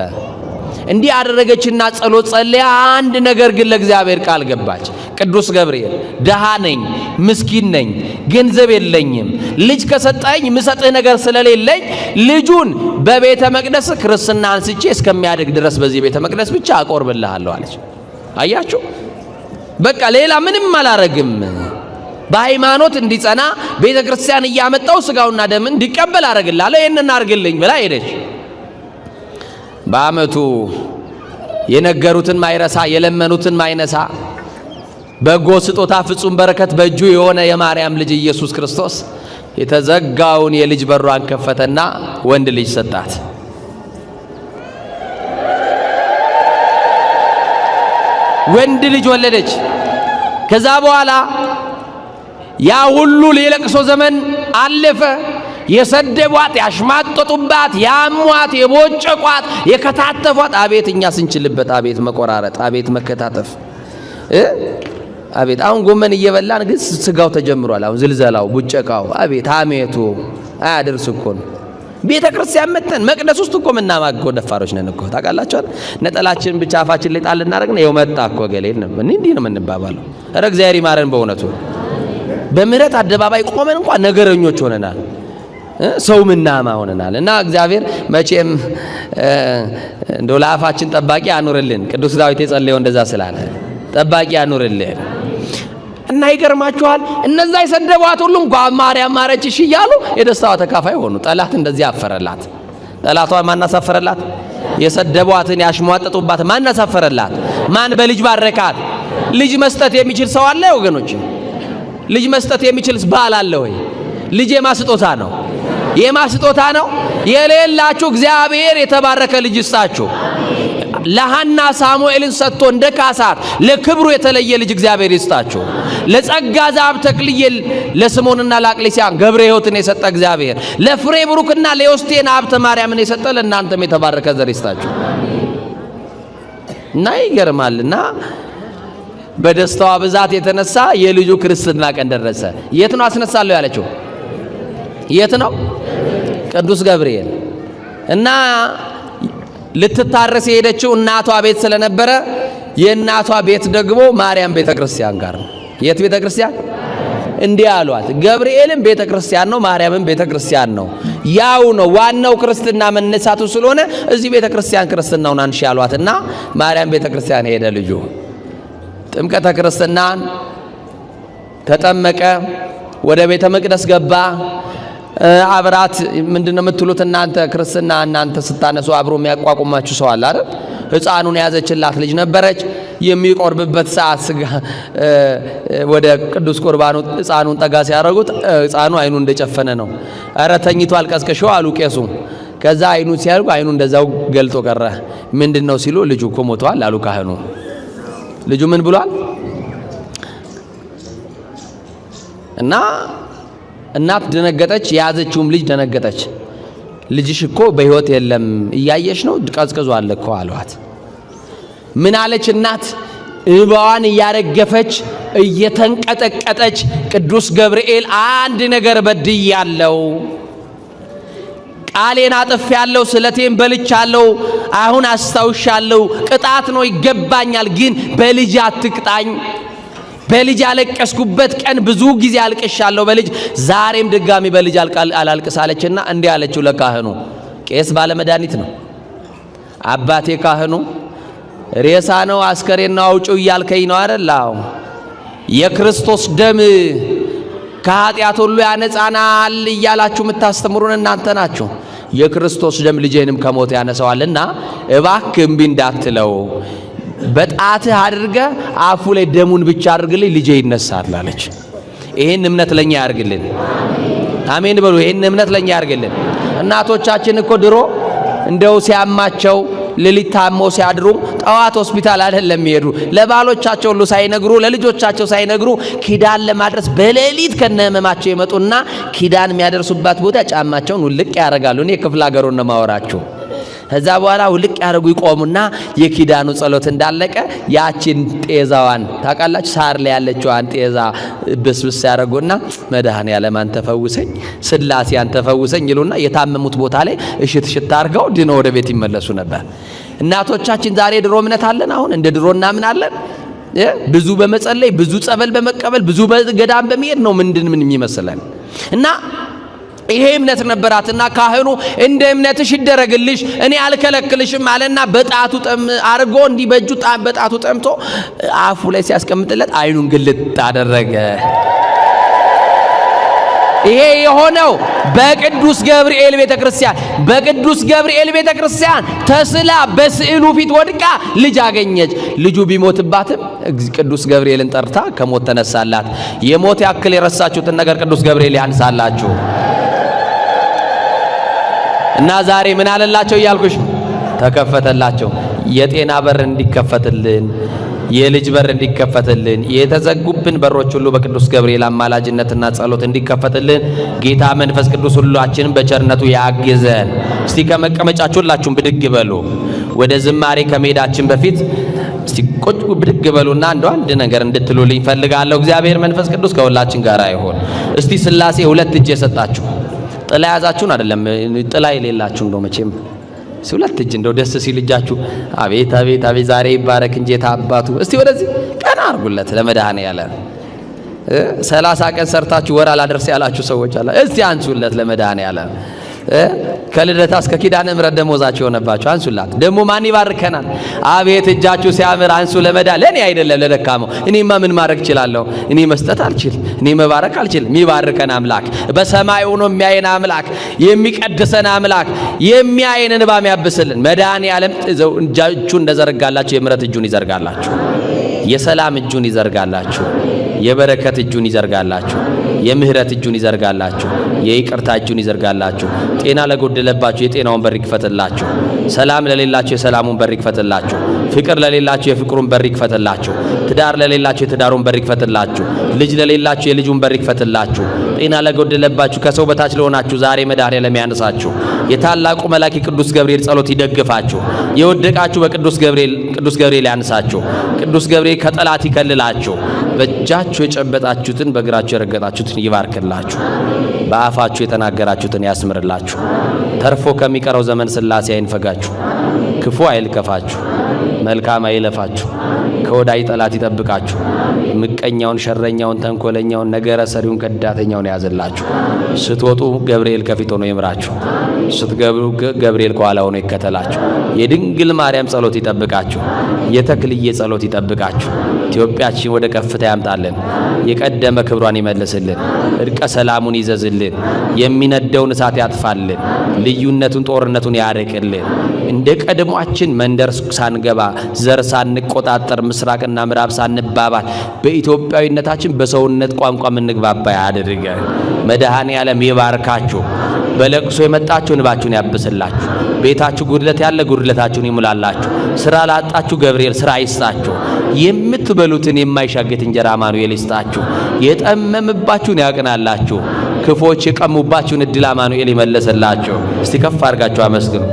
እንዲህ አደረገችና ጸሎት ጸለያ። አንድ ነገር ግን ለእግዚአብሔር ቃል ገባች። ቅዱስ ገብርኤል ደሃ ነኝ፣ ምስኪን ነኝ፣ ገንዘብ የለኝም፣ ልጅ ከሰጠኝ ምሰጥህ ነገር ስለሌለኝ ልጁን በቤተ መቅደስ ክርስትና አንስቼ እስከሚያድግ ድረስ በዚህ ቤተ መቅደስ ብቻ አቆርብልሃለሁ አለች። አያችሁ፣ በቃ ሌላ ምንም አላረግም፣ በሃይማኖት እንዲጸና ቤተ ክርስቲያን እያመጣው ስጋውና ደም እንዲቀበል አረግልሃለሁ፣ ይሄንን አርግልኝ ብላ ሄደች። በአመቱ የነገሩትን ማይረሳ የለመኑትን ማይነሳ በጎ ስጦታ ፍጹም በረከት በእጁ የሆነ የማርያም ልጅ ኢየሱስ ክርስቶስ የተዘጋውን የልጅ በሯን ከፈተና ወንድ ልጅ ሰጣት። ወንድ ልጅ ወለደች። ከዛ በኋላ ያ ሁሉ የለቅሶ ዘመን አለፈ። የሰደቧት፣ ያሽማጠጡባት፣ ያሟት፣ የቦጨቋት፣ የከታተፏት አቤት እኛ ስንችልበት፣ አቤት መቆራረጥ፣ አቤት መከታተፍ፣ አቤት አሁን ጎመን እየበላን ግን ስጋው ተጀምሯል። አሁን ዝልዘላው፣ ቡጨቃው፣ አቤት ሐሜቱ አያደርስ እኮ ነው። ቤተ ክርስቲያን መተን መቅደስ ውስጥ እኮ ምናማገው ደፋሮች ነን እኮ ታውቃላችሁ። ነጠላችን ብቻ አፋችን ላይ ጣል እናደርግ ነው የመጣ እኮ ገሌል ነው እንዲህ ነው የምንባባለው። ኧረ እግዚአብሔር ይማረን በእውነቱ። በምህረት አደባባይ ቆመን እንኳን ነገረኞች ሆነናል። ሰው ምናማ ሆነናል። እና እግዚአብሔር መቼም እንደው ለአፋችን ጠባቂ አኑርልን። ቅዱስ ዳዊት የጸለየው እንደዛ ስላለ ጠባቂ አኑርልን። እና ይገርማችኋል እነዛ የሰደቧት ሁሉ እንኳን ማርያም ማረችሽ እያሉ የደስታዋ ተካፋይ ሆኑ። ጠላት እንደዚህ አፈረላት። ጠላቷን ማን አሳፈረላት? የሰደቧትን ያሽሟጠጡባት ማን አሳፈረላት? ማን በልጅ ባረካት? ልጅ መስጠት የሚችል ሰው አለ ወገኖች? ልጅ መስጠት የሚችል ባል አለ ወይ? ልጅ የማስጦታ ነው። የማስጦታ ነው። የሌላችሁ እግዚአብሔር የተባረከ ልጅ ይስጣችሁ። ለሐና ሳሙኤልን ሰጥቶ እንደ ካሳት ለክብሩ የተለየ ልጅ እግዚአብሔር ይስጣችሁ። ለጸጋ ዛብ ተክልየል ለስሞንና ለአቅሌስያን ገብረ ሕይወትን የሰጠ እግዚአብሔር ለፍሬ ብሩክና ለዮስቴን ሀብተ ማርያምን የሰጠ ለእናንተም የተባረከ ዘር ይስጣችሁ። እና ይገርማልና በደስታዋ ብዛት የተነሳ የልጁ ክርስትና ቀን ደረሰ። የት ነው አስነሳለሁ ያለችው? የት ነው? ቅዱስ ገብርኤል። እና ልትታረስ የሄደችው እናቷ ቤት ስለነበረ የእናቷ ቤት ደግሞ ማርያም ቤተክርስቲያን ጋር ነው። የት ቤተክርስቲያን? እንዲህ አሏት፣ ገብርኤልም ቤተክርስቲያን ነው፣ ማርያምም ቤተክርስቲያን ነው። ያው ነው ዋናው ክርስትና መነሳቱ ስለሆነ እዚህ ቤተክርስቲያን ክርስትናውን አንሺ ያሏትና ማርያም ቤተክርስቲያን ሄደ ልጁ። ጥምቀተ ክርስትናን ተጠመቀ፣ ወደ ቤተ መቅደስ ገባ። አብራት ምንድነው የምትሉት እናንተ? ክርስትና እናንተ ስታነሱ አብሮ የሚያቋቁማችሁ ሰው አለ አይደል? ሕፃኑን ያዘችላት ልጅ ነበረች። የሚቆርብበት ሰዓት ስጋ ወደ ቅዱስ ቁርባኑ ሕፃኑን ጠጋ ሲያደርጉት ሕፃኑ አይኑ እንደጨፈነ ነው። ኧረ ተኝቷል ቀስቅሾ አሉ ቄሱ። ከዛ አይኑ ሲያርጉ አይኑ እንደዛው ገልጦ ቀረ። ምንድነው ሲሉ ልጁ እኮ ሞቷል አሉ ካህኑ። ልጁ ምን ብሏል? እና እናት ደነገጠች፣ የያዘችውም ልጅ ደነገጠች። ልጅሽ እኮ በሕይወት የለም እያየሽ ነው፣ ቀዝቅዟል እኮ አሏት። ምን አለች እናት? እንባዋን እያረገፈች እየተንቀጠቀጠች ቅዱስ ገብርኤል አንድ ነገር በድያለሁ፣ ቃሌን አጥፌያለሁ፣ ስለቴን በልቻለሁ፣ አሁን አስታውሻለሁ፣ ቅጣት ነው ይገባኛል፣ ግን በልጅ አትቅጣኝ፣ በልጅ ያለቀስኩበት ቀን ብዙ ጊዜ አልቅሻለሁ በልጅ ዛሬም ድጋሚ በልጅ አላልቅሳለችና እንዲህ አለችው ለካህኑ። ቄስ ባለመድኃኒት ነው። አባቴ ካህኑ ሬሳ ነው አስከሬን ነው አውጪው እያልከኝ ነው አይደል? አዎ የክርስቶስ ደም ከኃጢአት ሁሉ ያነጻናል እያላችሁ የምታስተምሩን እናንተ ናችሁ። የክርስቶስ ደም ልጄንም ከሞት ያነሳዋልና እባክህ እምቢ እንዳትለው በጣትህ አድርገህ አፉ ላይ ደሙን ብቻ አድርግልኝ ልጄ ይነሳል አለች። ይሄን እምነት ለኛ ያርግልን። አሜን በሉ። ይሄን እምነት ለኛ ያርግልን። እናቶቻችን እኮ ድሮ እንደው ሲያማቸው ሌሊት ታመው ሲያድሩ ጠዋት ሆስፒታል አይደለም የሚሄዱ ለባሎቻቸው ሁሉ ሳይነግሩ ለልጆቻቸው ሳይነግሩ ኪዳን ለማድረስ በሌሊት ከነህመማቸው ይመጡና ኪዳን የሚያደርሱባት ቦታ ጫማቸውን ውልቅ ያደርጋሉ። እኔ ክፍለ ሀገሩን ነው ማወራችሁ። ከዛ በኋላ ውልቅ ያደርጉ ይቆሙና የኪዳኑ ጸሎት እንዳለቀ ያቺን ጤዛዋን ታውቃላችሁ ሳር ላይ ያለችዋን ጤዛ ብስብስ ያደርጉና መድኃኔዓለም አንተ ፈውሰኝ ስላሴ አንተ ፈውሰኝ ይሉና የታመሙት ቦታ ላይ እሽት አድርገው ድነው ወደ ቤት ይመለሱ ነበር። እናቶቻችን ዛሬ ድሮ እምነት አለን? አሁን እንደ ድሮ እናምናለን? ብዙ በመጸለይ ብዙ ጸበል በመቀበል ብዙ በገዳም በመሄድ ነው ምን የሚመስለን? እና ይሄ እምነት ነበራትና ካህኑ እንደ እምነትሽ ይደረግልሽ እኔ አልከለክልሽም አለና በጣቱ አርጎ እንዲህ በእጁ በጣቱ ጠምቶ አፉ ላይ ሲያስቀምጥለት አይኑን ግልጥ አደረገ። ይሄ የሆነው በቅዱስ ገብርኤል ቤተክርስቲያን በቅዱስ ገብርኤል ቤተክርስቲያን ተስላ በስዕሉ ፊት ወድቃ ልጅ አገኘች። ልጁ ቢሞትባትም ቅዱስ ገብርኤልን ጠርታ ከሞት ተነሳላት። የሞት ያክል የረሳችሁትን ነገር ቅዱስ ገብርኤል ያንሳላችሁ። እና ዛሬ ምን አለላቸው እያልኩሽ ተከፈተላቸው። የጤና በር እንዲከፈትልን የልጅ በር እንዲከፈትልን የተዘጉብን በሮች ሁሉ በቅዱስ ገብርኤል አማላጅነትና ጸሎት እንዲከፈትልን ጌታ መንፈስ ቅዱስ ሁላችንም በቸርነቱ ያግዘን። እስቲ ከመቀመጫችሁ ሁላችሁም ብድግ በሉ። ወደ ዝማሬ ከመሄዳችን በፊት እስቲ ቁጭ ብድግ በሉና እንደው አንድ ነገር እንድትሉልኝ ፈልጋለሁ። እግዚአብሔር መንፈስ ቅዱስ ከሁላችን ጋር ይሁን። እስቲ ስላሴ ሁለት እጅ የሰጣችሁ ጥላ ያዛችሁን አይደለም ጥላ የሌላችሁ እንደው መቼም ሁለት እጅ እንደው ደስ ሲል እጃችሁ አቤት አቤት አቤት ዛሬ ይባረክ እንጂ ታባቱ እስቲ ወደዚህ ቀና አርጉለት ለመድኃኔዓለም 30 ቀን ሰርታችሁ ወር አላደርስ ያላችሁ ሰዎች አላ እስቲ አንሱለት ለመድኃኔዓለም ከልደታ እስከ ኪዳነ ምሕረት ደሞዛችሁ ሆነባችሁ አንሱላት። ደግሞ ማን ይባርከናል? አቤት እጃችሁ ሲያምር አንሱ ለመድኃኔዓለም ለኔ አይደለም ለደካማው። እኔማ ምን ማድረግ እችላለሁ? እኔ መስጠት አልችል እኔ መባረክ አልችል። የሚባርከን አምላክ በሰማይ ሆኖ የሚያየን አምላክ የሚቀድሰን አምላክ የሚያየን እንባ የሚያብስልን መድኃኔዓለም እጃችሁ እንደዘረጋላችሁ የምሕረት እጁን ይዘርጋላችሁ። የሰላም እጁን ይዘርጋላችሁ። የበረከት እጁን ይዘርጋላችሁ። የምህረት እጁን ይዘርጋላችሁ። የይቅርታ እጁን ይዘርጋላችሁ። ጤና ለጎደለባችሁ የጤናውን በር ይክፈትላችሁ። ሰላም ለሌላችሁ የሰላሙን በር ይክፈትላችሁ። ፍቅር ለሌላችሁ የፍቅሩን በር ይክፈትላችሁ። ትዳር ለሌላችሁ የትዳሩን በር ይክፈትላችሁ። ልጅ ለሌላችሁ የልጁን በር ይክፈትላችሁ። ጤና ለጎደለባችሁ ከሰው በታች ለሆናችሁ ዛሬ መድኃኔዓለም ያነሳችሁ። የታላቁ መልአክ ቅዱስ ገብርኤል ጸሎት ይደግፋችሁ። የወደቃችሁ በቅዱስ ገብርኤል ያንሳችሁ። ቅዱስ ገብርኤል ከጠላት ይከልላችሁ። በእጃችሁ የጨበጣችሁትን በእግራችሁ የረገጣችሁትን ይባርክላችሁ። በአፋችሁ የተናገራችሁትን ያስምርላችሁ። ተርፎ ከሚቀረው ዘመን ስላሴ አይንፈጋችሁ። ክፉ አይልከፋችሁ። መልካም አይለፋችሁ። ከወዳይ ጠላት ይጠብቃችሁ። ምቀኛውን፣ ሸረኛውን፣ ተንኮለኛውን፣ ነገረ ሰሪውን፣ ከዳተኛውን ያዘላችሁ። ስትወጡ ገብርኤል ከፊት ሆኖ ይምራችሁ። ስትገቡ ገብርኤል ከኋላ ሆኖ ይከተላችሁ። የድንግል ማርያም ጸሎት ይጠብቃችሁ። የተክልዬ ጸሎት ይጠብቃችሁ። ኢትዮጵያችን ወደ ከፍታ ያምጣልን። የቀደመ ክብሯን ይመልስልን። እርቀ ሰላሙን ይዘዝልን። የሚነደውን እሳት ያጥፋልን። ልዩነቱን ጦርነቱን ያርቅልን። እንደ ቀድሟችን መንደር ሳንገባ ዘር ሳንቆጣጠር ምስራቅና ምዕራብ ሳንባባል በኢትዮጵያዊነታችን በሰውነት ቋንቋ ምንግባባ ያድርገን። መድኃኔዓለም ይባርካችሁ። በለቅሶ የመጣችሁ እንባችሁን ያብስላችሁ። ቤታችሁ ጉድለት ያለ ጉድለታችሁን ይሙላላችሁ። ስራ ላጣችሁ ገብርኤል ስራ ይስጣችሁ። የምትበሉትን የማይሻገት እንጀራ አማኑኤል ይስጣችሁ። የጠመምባችሁን ያቅናላችሁ። ክፎች የቀሙባችሁን እድል አማኑኤል ይመለስላችሁ። እስቲ ከፍ አድርጋችሁ አመስግኑ።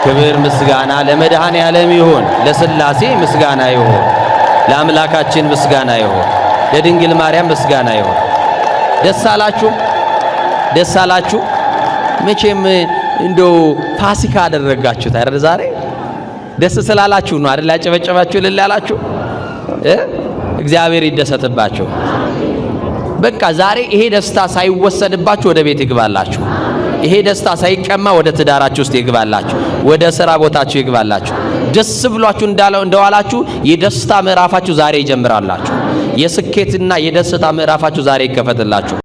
ክብር ምስጋና ለመድኃኔዓለም ይሁን። ለስላሴ ምስጋና ይሁን። ለአምላካችን ምስጋና ይሁን። ለድንግል ማርያም ምስጋና ይሁን። ደስ አላችሁ? ደስ አላችሁ? መቼም እንደው ፋሲካ አደረጋችሁት አይደል? ዛሬ ደስ ስላላችሁ ነው አይደል? ያጨበጨባችሁ እልል ያላችሁ እግዚአብሔር ይደሰትባችሁ። በቃ ዛሬ ይሄ ደስታ ሳይወሰድባችሁ ወደ ቤት ይግባላችሁ። ይሄ ደስታ ሳይቀማ ወደ ትዳራችሁ ውስጥ ይግባላችሁ። ወደ ሥራ ቦታችሁ ይግባላችሁ። ደስ ብሏችሁ እንደዋላችሁ የደስታ ምዕራፋችሁ ዛሬ ይጀምራላችሁ። የስኬትና የደስታ ምዕራፋችሁ ዛሬ ይከፈትላችሁ።